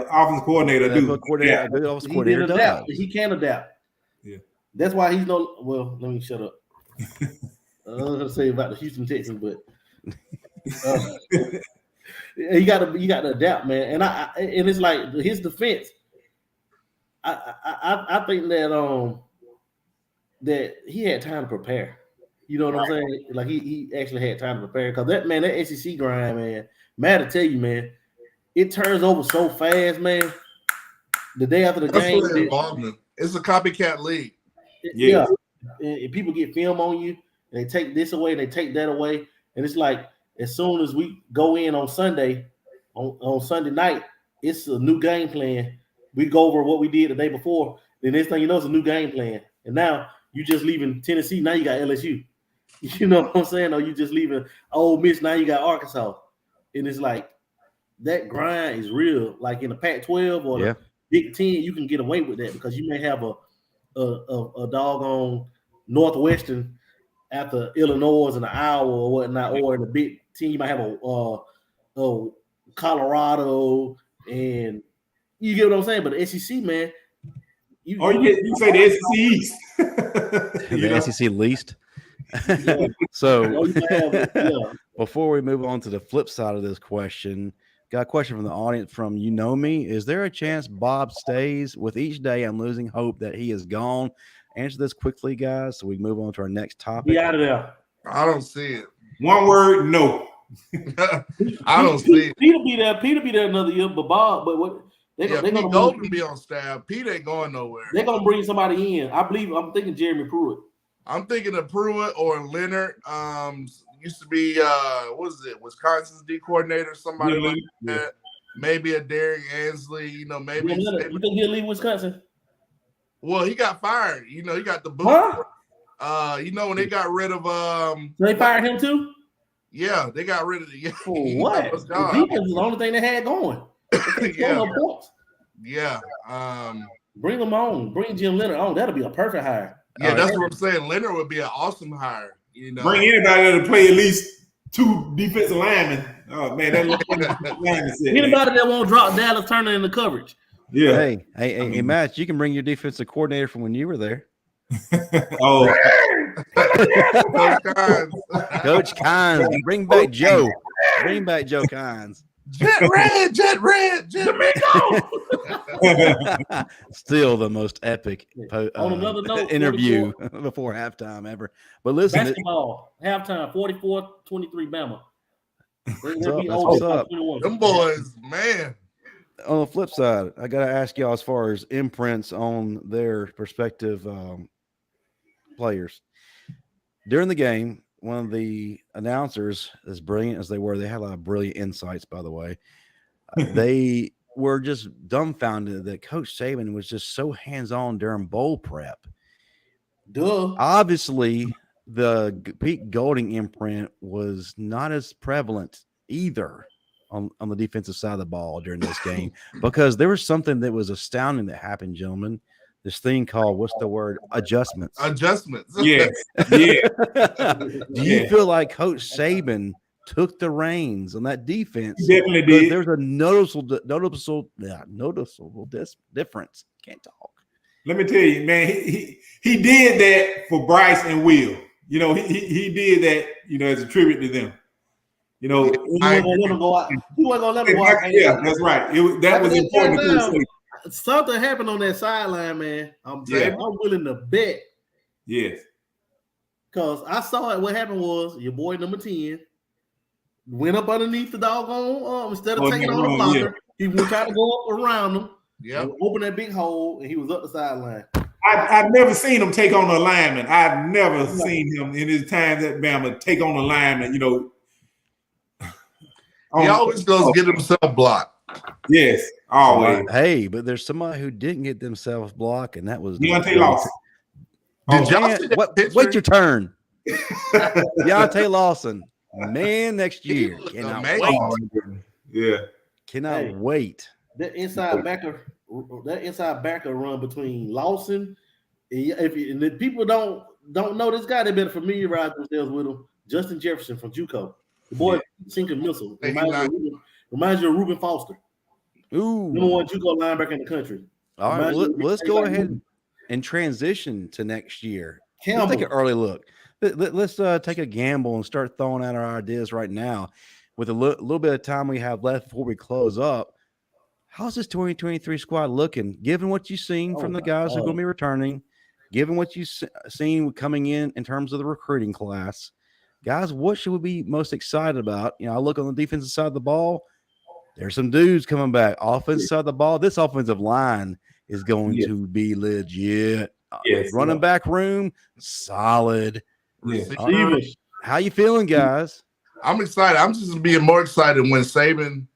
offensive coordinator do. A good offensive coordinator does. He can adapt. Yeah, that's why he's no. Well, let me shut up. I was gonna say about the Houston Texans, but you got to adapt, man. And it's like his defense. I think that that he had time to prepare. You know what I'm saying? Like he actually had time to prepare because that SEC grind, man. Matt, to tell you, man, it turns over so fast, man. The day after the game, it's a copycat league. Yeah. And people get film on you, and they take this away, and they take that away, and it's like as soon as we go in on Sunday, on Sunday night, it's a new game plan. We go over what we did the day before. Then next thing you know, it's a new game plan, and now you just leaving Tennessee. Now you got LSU. You know what I'm saying? Or you just leaving Ole Miss. Now you got Arkansas, and it's like that grind is real. Like in the Pac-12 or the Big Ten, you can get away with that because you may have a doggone Northwestern after Illinois in an hour or whatnot, or in the Big Ten you might have a Colorado, and you get what I'm saying. But the SEC, man, you say the SEC East, the SEC least. So before we move on to the flip side of this question, got a question from the audience from You Know Me. Is there a chance Bob stays? With each day, I'm losing hope that he is gone. Answer this quickly, guys, so we move on to our next topic. Be out of there. I don't see it. One word, no. I don't see it. Peter be there another year, but Bob, but what they're gonna Golden be on staff. Pete ain't going nowhere. They're gonna bring somebody in. I'm thinking Jeremy Pruitt. I'm thinking of Pruitt or Leonard. Used to be what is it? Wisconsin's D coordinator, somebody like that. Maybe a Derek Ansley. You know, maybe. You think he'll leave Wisconsin? Well, he got fired. You know, he got the boot. Huh? You know, when they got rid of they fired him too? Yeah, they got rid of the what? The defense is the only thing they had going. Yeah. Bring them on. Bring Jim Leonard on. That'll be a perfect hire. Yeah, that's what I'm saying. Leonard would be an awesome hire. You know, bring anybody to play at least 2 defensive linemen. Oh man, anybody that won't drop Dallas Turner in the coverage. Yeah. Hey, Matt, you can bring your defensive coordinator from when you were there. Oh, Coach Kynes. Bring back Joe. Bring back Joe Kynes. Jet red. Still the most epic on another note, interview before halftime ever. But listen, basketball halftime 44-23 Bama. What's up? Them boys, man. On the flip side, I got to ask y'all as far as imprints on their prospective players. During the game, one of the announcers, as brilliant as they were, they had a lot of brilliant insights, by the way. They were just dumbfounded that Coach Saban was just so hands-on during bowl prep. Duh. Obviously, the Pete Golding imprint was not as prevalent either on the defensive side of the ball during this game, because there was something that was astounding that happened, gentlemen. This thing called, what's the word? Adjustments. Yes. Yeah. Do you feel like Coach Saban took the reins on that defense? He definitely did. There's a noticeable difference. Can't talk. Let me tell you, man, he did that for Bryce and Will. You know, he did that, you know, as a tribute to them. You know, he wasn't gonna let him go out. He wasn't gonna let him walk. Yeah, that's right. That was important to say. Something happened on that sideline, man. I'm willing to bet. Yes. Because I saw it. What happened was your boy number 10 went up underneath the doggone instead of taking on the blocker, he was trying to go up around him. Yeah. Open that big hole, and he was up the sideline. I've never seen him take on a lineman. I've never seen him in his time at Bama take on a lineman. You know, He always goes get himself blocked. Yes, always. Hey, but there's somebody who didn't get themselves blocked, and that was Deontay Lawson. Did y'all see that picture? Wait your turn. Deontay Lawson, man, next year. Cannot wait. Yeah. Cannot wait. That inside backer run between Lawson. And the people don't know this guy, they better familiarize themselves with him. Justin Jefferson from JUCO. The boy sinking missile. Reminds you of Reuben Foster. Ooh. Number one JUCO linebacker in the country. All right, let's go ahead and transition to next year. Let's take an early look. Let's take a gamble and start throwing out our ideas right now. With a little bit of time we have left before we close up, how's this 2023 squad looking? Given what you've seen from the guys who are going to be returning, given what you've seen coming in terms of the recruiting class, guys, what should we be most excited about? You know, I look on the defensive side of the ball. There's some dudes coming back. Offensive side of the ball, this offensive line is going to be legit. Running back room, solid. How you feeling, guys? I'm excited. I'm just being more excited when Saban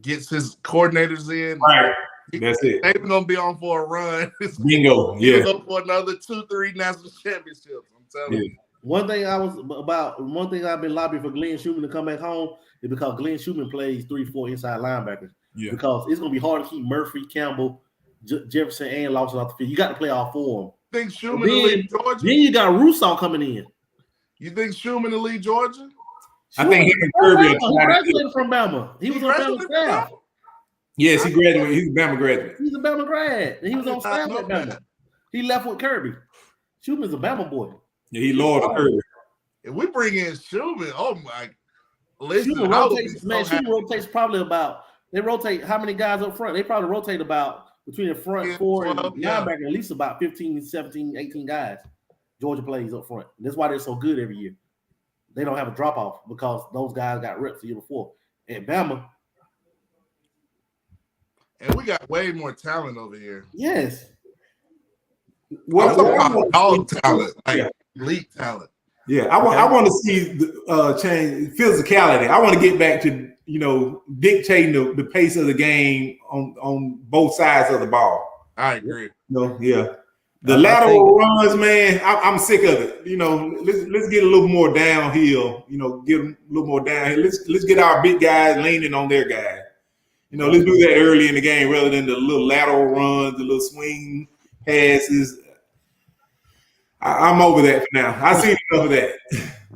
gets his coordinators in. Right. That's it. Saban gonna be on for a run. Bingo. Yeah. Go for another 2-3 national championships. I'm telling you. One thing I've been lobbying for Glenn Schumann to come back home is because Glenn Schumann plays 3-4 inside linebackers. Yeah. Because it's gonna be hard to keep Murphy, Campbell, Jefferson, and Lawson off the field. You got to play all four of them. Think Schumann will lead Georgia? Then you got Rousseau coming in. You think Schumann will lead Georgia? I think he graduated from Bama. He was on Bama staff. Yes, he graduated. He's a Bama graduate. He's a Bama grad. And he was on staff at Bama. He left with Kirby. Schumann's a Bama boy. Yeah, he loyal to Kirby. If we bring in Schumann, oh my! Listen, Schumann rotates probably about. They rotate how many guys up front? They probably rotate about between the front 4 and linebacker, at least about 15, 17, 18 guys. Georgia plays up front. That's why they're so good every year. They don't have a drop off because those guys got reps the year before. At Bama. And we got way more talent over here. Yes. I'm talking about all talent, like elite talent. Yeah, I want to see the change physicality. I want to get back to dictating the pace of the game on both sides of the ball. I agree. The lateral runs, man. I'm sick of it. Let's get a little more downhill. Get a little more downhill. Let's get our big guys leaning on their guys. Let's do that early in the game rather than the little lateral runs, the little swing passes. I'm over that for now. I've seen enough of that.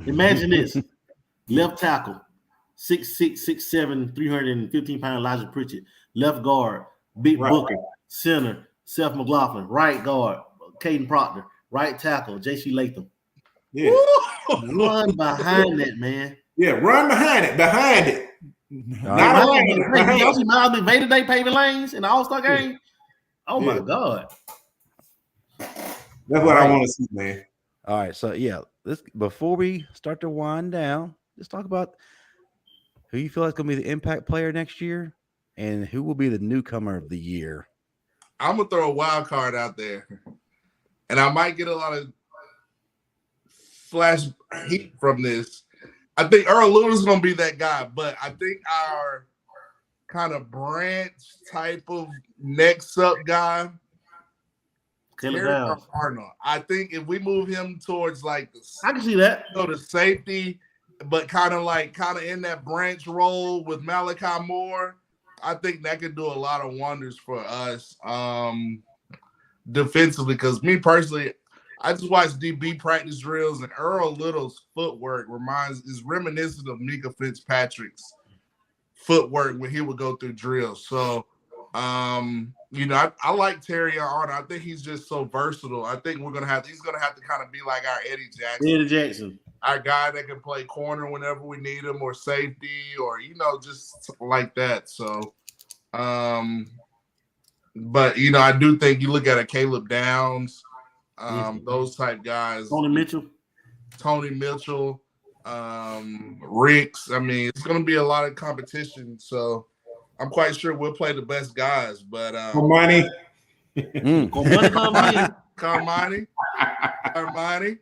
Imagine this. Left tackle, 6'6", 6'7", 315-pound Elijah Pritchett. Left guard, Big Booker. Center, Seth McLaughlin. Right guard, Caden Proctor. Right tackle, J.C. Latham. Yeah. Run behind that, man. Yeah, run behind it. Not around it. Y'all see Miles McVay Day paving lanes in the All-Star game? Oh, my God. That's what I want to see, man. All right, so before we start to wind down, let's talk about who you feel is going to be the impact player next year and who will be the newcomer of the year. I'm going to throw a wild card out there, and I might get a lot of flash heat from this. I think Earl Luna's going to be that guy, but I think our kind of branch type of next up guy, Arnold. I think if we move him towards I can see that. The safety, but kind of in that branch role with Malachi Moore, I think that could do a lot of wonders for us defensively. Because me personally, I just watched DB practice drills, and Earl Little's footwork is reminiscent of Mika Fitzpatrick's footwork when he would go through drills. So. I like Terry Arnold. I think he's just so versatile. I think he's gonna have to kind of be like our Eddie Jackson. Our guy that can play corner whenever we need him, or safety, or just like that. So but I do think you look at a Caleb Downs, those type guys. Tony Mitchell, Ricks. I mean, it's gonna be a lot of competition, so I'm quite sure we'll play the best guys, but Carmani. Carmani. Armani.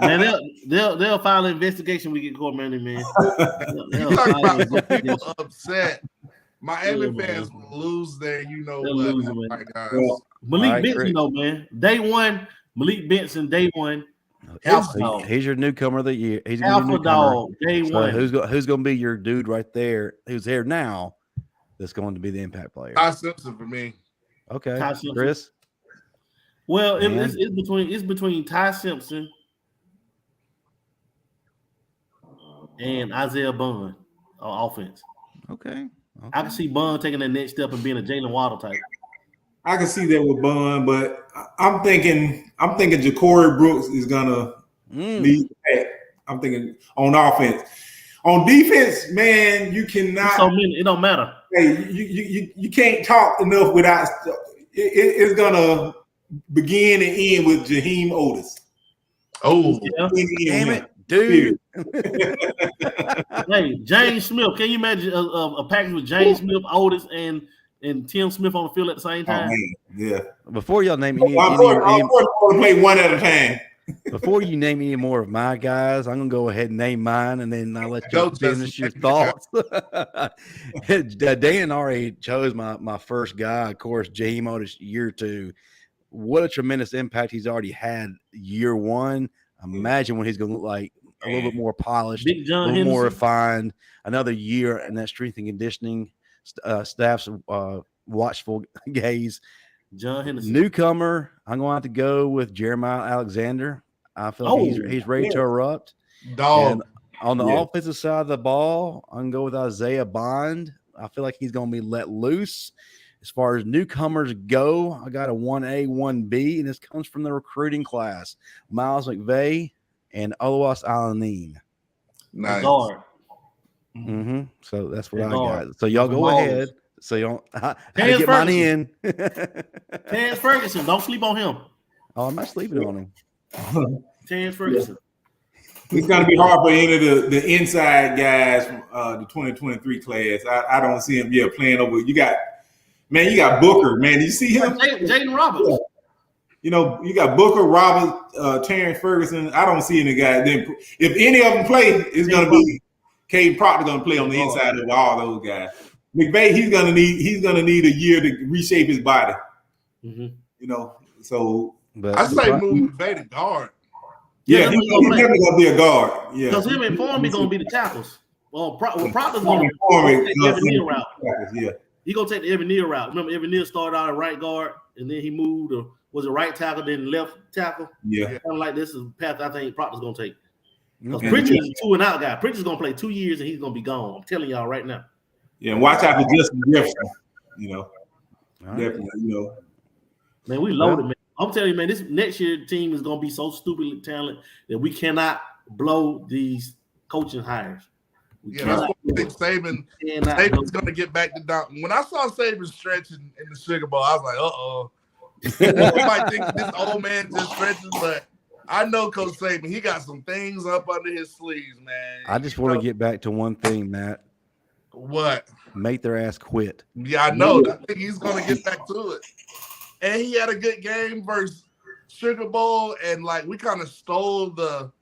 Man, they'll file an investigation. We get court money, man. You talking about some people upset. Miami fans will lose their, They'll lose, man. my guys. Malik right, Benson, though, man. Day one, Malik Benson, day one. He's your newcomer of the year. He's Alpha dog, day one. Who's going to be your dude right there? Who's there now? That's going to be the impact player. Ty Simpson for me. Okay, Ty Simpson. Chris. Well, it's between Ty Simpson and Isaiah Bond on offense. Okay. I can see Bond taking that next step and being a Jalen Waddle type. I can see that with Bond, but I'm thinking Ja'Cory Brooks is gonna lead the pack. I'm thinking on offense. On defense, man, you cannot. So many, it don't matter. Hey, you can't talk enough without. It's gonna begin and end with Jaheim Otis. Oh, damn it, dude! Hey, James Smith. Can you imagine a package with James Smith, Otis, and Tim Smith on the field at the same time? Yeah. Before y'all name I'm going to play one at a time. Before you name any more of my guys, I'm gonna go ahead and name mine, and then I'll let you finish your thoughts. Dan already chose my first guy, of course, Jaheim Otis, year 2. What a tremendous impact he's already had year 1. Imagine what he's gonna look like, a little bit more polished, Big John a little Henderson. more refined. Another year in that strength and conditioning staff's watchful gaze. John Henderson. Newcomer, I'm going to have to go with Jeremiah Alexander. I feel like he's ready to erupt. Dog. And on the offensive side of the ball, I'm going to go with Isaiah Bond. I feel like he's going to be let loose. As far as newcomers go, I got a 1A, 1B, and this comes from the recruiting class. Miles McVay and Oluwas Alanin. Nice. Guard. So that's what I got. So y'all go ahead. So you don't I get mine in. Terrence Ferguson, don't sleep on him. Oh, I'm not sleeping on him. Terrence Ferguson. It's going to be hard for any of the inside guys from the 2023 class. I don't see him playing over. You got Booker, man. You see him? Jaden Roberts. You got Booker, Roberts, Terrence Ferguson. I don't see any guys. Then if any of them play, it's going to be Cade Proctor going to play on the inside of all those guys. McVay, he's gonna need a year to reshape his body. So but I say move McVay to guard. Yeah, he's definitely gonna be a guard. Yeah, because him and Formby gonna be the tackles. Well, Proctor's gonna take the Evan Neal route. Yeah, he gonna take the Evan Neal route. Remember, Evan Neal started out at right guard, and then he moved, or was it right tackle, then left tackle? Yeah, kind of like this is the path I think Proctor's gonna take. Because Pritchard is a 2-and-out guy. Pritchard's gonna play 2 years, and he's gonna be gone. I'm telling y'all right now. Yeah, and watch out for Justin Jefferson. Definitely, Man, we loaded, man. I'm telling you, man, this next year team is gonna be so stupidly talented that we cannot blow these coaching hires. That's what I think Saban's gonna get back to down. When I saw Saban stretching in the Sugar Bowl, I was like, you might think this old man just stretches, but I know Coach Saban, he got some things up under his sleeves, man. I just want to get back to one thing, Matt. What? Make their ass quit. Yeah, I know. I think he's going to get back to it. And he had a good game versus Sugar Bowl, and we kind of stole the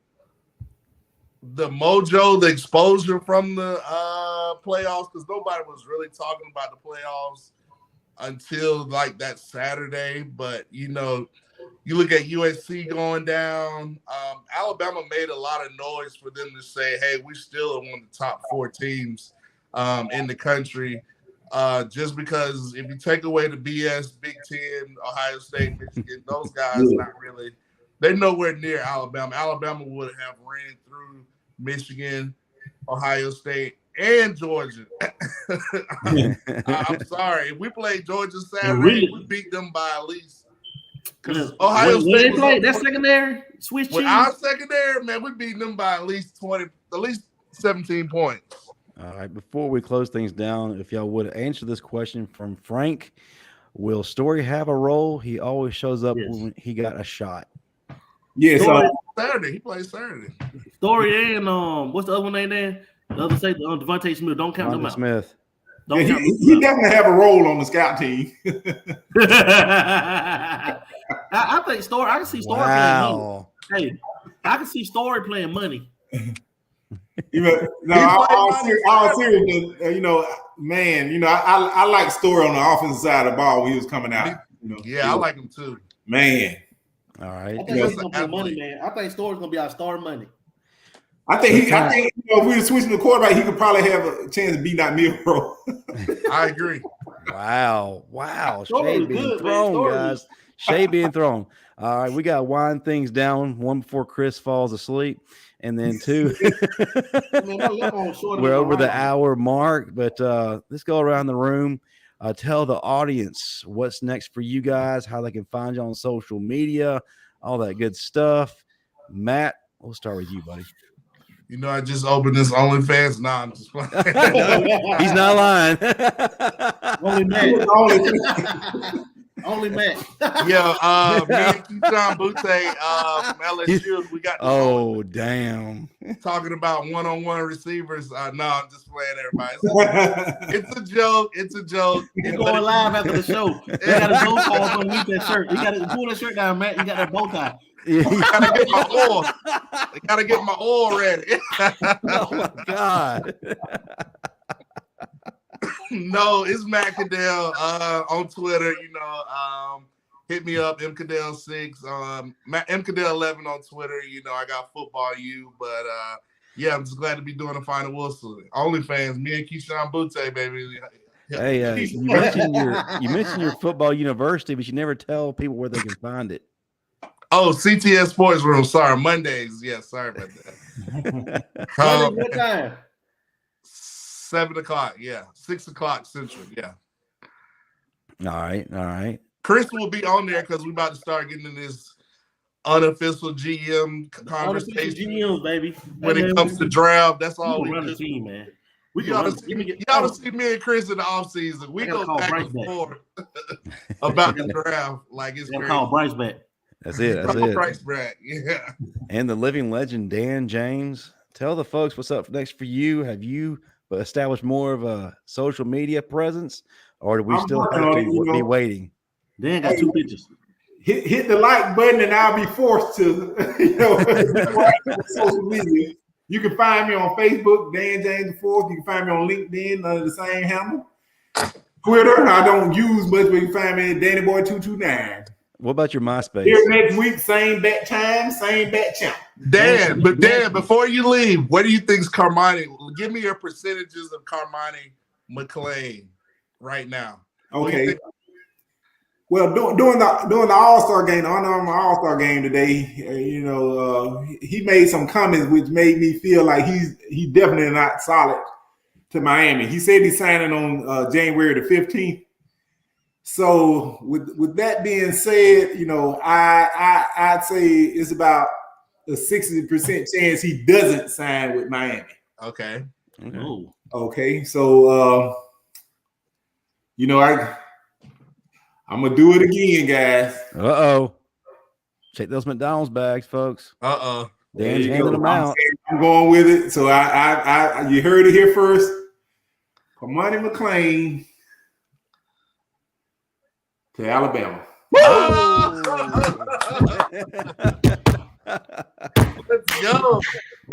mojo, the exposure from the playoffs, because nobody was really talking about the playoffs until that Saturday. But you look at USC going down. Alabama made a lot of noise for them to say, "Hey, we still are one of the top 4 teams in the country." Just because if you take away the BS, Big Ten, Ohio State, Michigan, those guys they're nowhere near Alabama. Alabama would have ran through Michigan, Ohio State, and Georgia. I'm sorry. If we played Georgia Saturday, we beat them by at least. Because Ohio State they played that secondary switch with our secondary, man, we beat them by at least 17 points. All right, before we close things down, if y'all would answer this question from Frank, will Story have a role? He always shows up when he got a shot. Yeah, Saturday. He plays Saturday. Story and what's the other one name there? The other side, Devontae Smith. Don't count them out. Smith. Yeah, he definitely have a role on the scout team. I think Story. I can see Story playing money. Hey, I can see Story playing money. All serious, you know, man. You know, I like Story on the offensive side of the ball when he was coming out. You know, I like him too, man. All right, I think he's gonna play money, man. I think Story's gonna be our star money. I think you know, if we were switching the quarterback, he could probably have a chance to beat that Miro. I agree. Wow. Shade being thrown, guys. Shade being thrown. All right, we got to wind things down. One, before Chris falls asleep, and then two, we're over the hour mark. But let's go around the room. Tell the audience what's next for you guys, how they can find you on social media, all that good stuff. Matt, we'll start with you, buddy. You know, I just opened this OnlyFans. Nah, I'm just playing. He's not lying. Only Matt. Yeah, me and Keyshawn Butte, LSU, we got. Oh, damn. Talking about one-on-one receivers. No, I'm just playing everybody. It's a joke. He's going live after the show. You got a bow tie underneath that shirt. You got to pull that shirt down, Matt. You got that bow tie. I gotta get my oil. I gotta get my oil ready. Oh my God. No, it's Matt Caddell on Twitter. You know, hit me up, mcaddell6, mcaddell11 on Twitter. You know, I got Football U, but yeah, I'm just glad to be doing the Final Whistle. OnlyFans, me and Keyshawn Butte, baby. Hey, you mentioned your football university, but you never tell people where they can find it. Oh, CTS Sports Room. Sorry, Mondays. Yeah, sorry about that. What time? 7 o'clock. Yeah, 6 o'clock Central. Yeah. All right. Chris will be on there because we're about to start getting in this unofficial GM conversation. GMs, baby. When it comes to draft, that's all we run do. the team, man. You ought to see me and Chris in the offseason. We go back and forth about the draft. Like it's crazy. Call Bryce back. That's it. Bryce back. Yeah. And the living legend, Dan James. Tell the folks what's up next for you. Have you established more of a social media presence, or do we still have to be waiting? Dan got 2 pictures. Hit the like button, and I'll be forced to, social media. You can find me on Facebook, Dan James IV. You can find me on LinkedIn under the same handle. Twitter, I don't use much, but you can find me at DannyBoy229. What about your MySpace? Here next week, same bat time, same bat champ. Dan, before you leave, what do you think's Carmine? Give me your percentages of Carmine McClain right now. Okay. Well, during the All-Star game, the Under Armour All-Star game today, he made some comments which made me feel like he's definitely not solid to Miami. He said he's signing on January the 15th. So with that being said, I'd say it's about a 60% chance he doesn't sign with Miami. Okay. Okay. So I'm gonna do it again, guys. Check those McDonald's bags, folks. Dan's handing them out. I'm going with it. So I you heard it here first. Carmine McClain to Alabama. Let's go.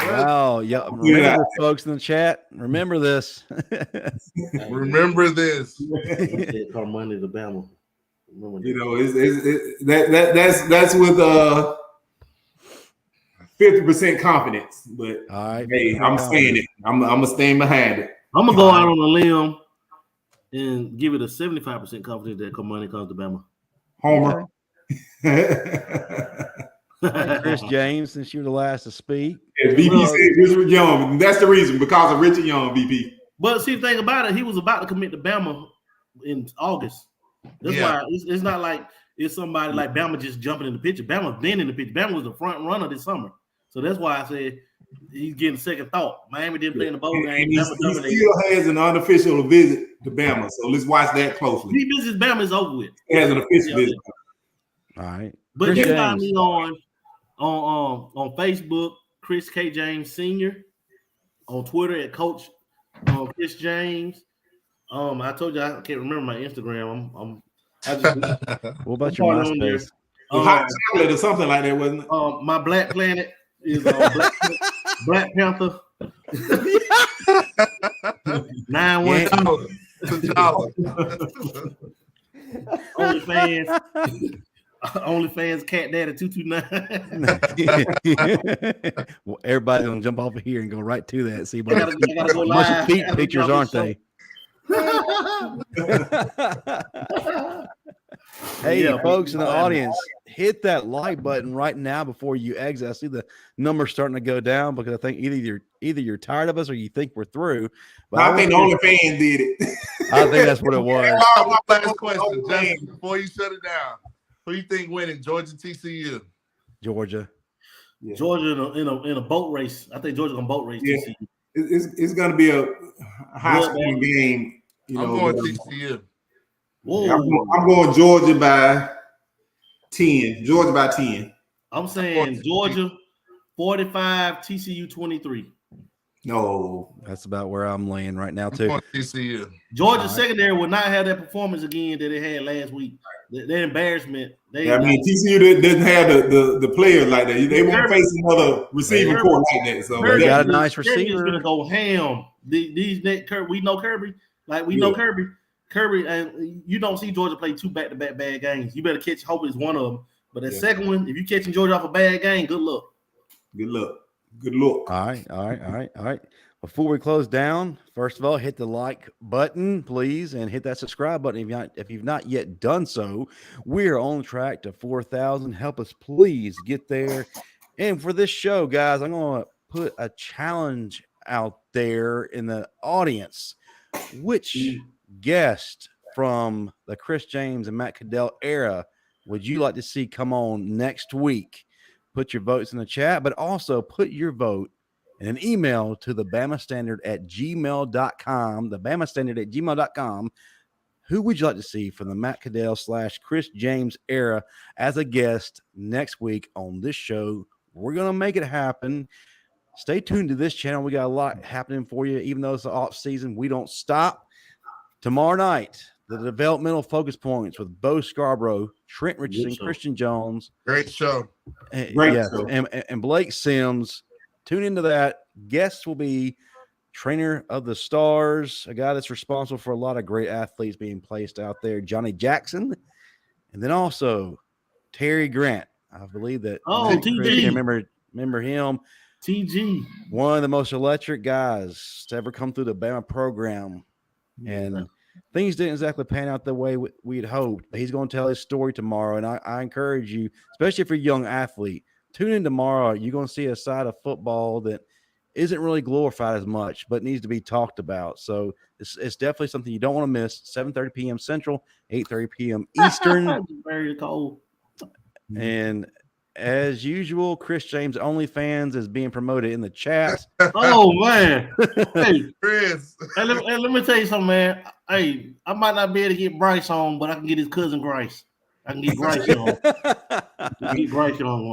Wow. Yeah. Remember, folks in the chat. Remember this. Remember this. Carmine to Alabama. That's with 50% confidence. But all right, hey, I'm saying it. I'm gonna stand behind it. I'm gonna go out on a limb and give it a 75% confidence that Carmine comes to Bama. Homer. Chris James, since you're the last to speak. Yeah, VP said Richard Young. That's the reason, because of Richard Young, VP. But see, the thing about it, he was about to commit to Bama in August. That's why it's not like it's somebody like Bama just jumping in the picture. Bama's been in the picture. Bama was the front runner this summer. So that's why I said he's getting second thought. Miami didn't play in the bowl game. He still has an unofficial visit to Bama. So let's watch that closely. He visits Bama is over with. He has an official visit. All right. But you find me on Facebook, Chris K. James Sr. On Twitter at Coach Chris James. I told you I can't remember my Instagram. What about your MySpace? Hot chocolate or something like that, wasn't it? My Black Planet is Black Panther. 9-1. OnlyFans Cat Daddy 229. Well, everybody's gonna jump off of here and go right to that. See, I gotta go bunch of live. feet pictures, aren't they? Hey, folks in the audience, hit that like button right now before you exit. I see the numbers starting to go down because I think either you're tired of us or you think we're through. But I think the OnlyFans did it. I think that's what it was. My last question, Justin, before you shut it down, who you think winning, Georgia, TCU? Georgia. Yeah. Georgia in a boat race. I think Georgia's gonna boat race. Yeah. TCU. It's going to be a high scoring game. You I'm know, going TCU. Yeah, I'm going Georgia by 10. Georgia by 10. I'm saying Georgia 45, TCU 23. No, That's about where I'm laying right now I'm too. going TCU. Georgia secondary will not have that performance again that it had last week. Their embarrassment. TCU didn't have the players like that. They won't face another receiving core like that. So They got a nice Kirby's receiver. gonna go ham. We know Kirby. We know Kirby. Kirby, and you don't see Georgia play 2 back-to-back bad games. You better catch. Hope it's one of them. But that second one, if you catching Georgia off a bad game, good luck. Good luck. Good luck. All right. Before we close down, first of all, hit the like button, please, and hit that subscribe button if you've not yet done so. We are on track to 4,000. Help us, please, get there. And for this show, guys, I'm going to put a challenge out there in the audience. Which guest from the Chris James and Matt Caddell era would you like to see come on next week? Put your votes in the chat, but also put your vote in an email to the Bama Standard at gmail.com. The Bama Standard at gmail.com. Who would you like to see from the Matt Caddell / Chris James era as a guest next week on this show? We're going to make it happen. Stay tuned to this channel. We got a lot happening for you. Even though it's the off season, we don't stop. Tomorrow night, the developmental focus points with Bo Scarborough, Trent Richardson, Christian Jones. Great show. Show. And Blake Sims. Tune into that. Guests will be trainer of the stars, a guy that's responsible for a lot of great athletes being placed out there, Johnny Jackson. And then also Terry Grant. I believe that. TG. Remember him. TG. One of the most electric guys to ever come through the Bama program. And things didn't exactly pan out the way we'd hoped. But he's going to tell his story tomorrow. And I encourage you, especially if you're a young athlete, tune in tomorrow. You're going to see a side of football that isn't really glorified as much, but needs to be talked about. So it's definitely something you don't want to miss. 7:30 p.m. Central, 8:30 p.m. Eastern. Very cold. And as usual, Chris James OnlyFans is being promoted in the chat. Oh man! Hey, Chris. let me tell you something, man. Hey, I might not be able to get Bryce on, but I can get his cousin Bryce. I can get Bryce on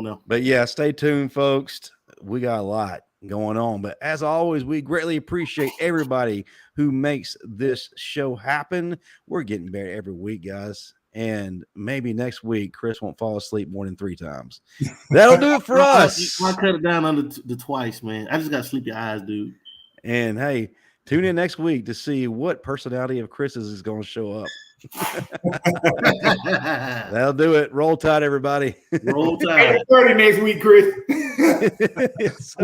now. But yeah, stay tuned, folks. We got a lot going on. But as always, we greatly appreciate everybody who makes this show happen. We're getting better every week, guys. And maybe next week, Chris won't fall asleep more than 3 times. That'll do it for us. I cut it down under the twice, man. I just got sleepy eyes, dude. And hey, tune in next week to see what personality of Chris's is going to show up. That'll do it. Roll Tide, everybody. Roll Tide. 8:30 next week, Chris. Yes.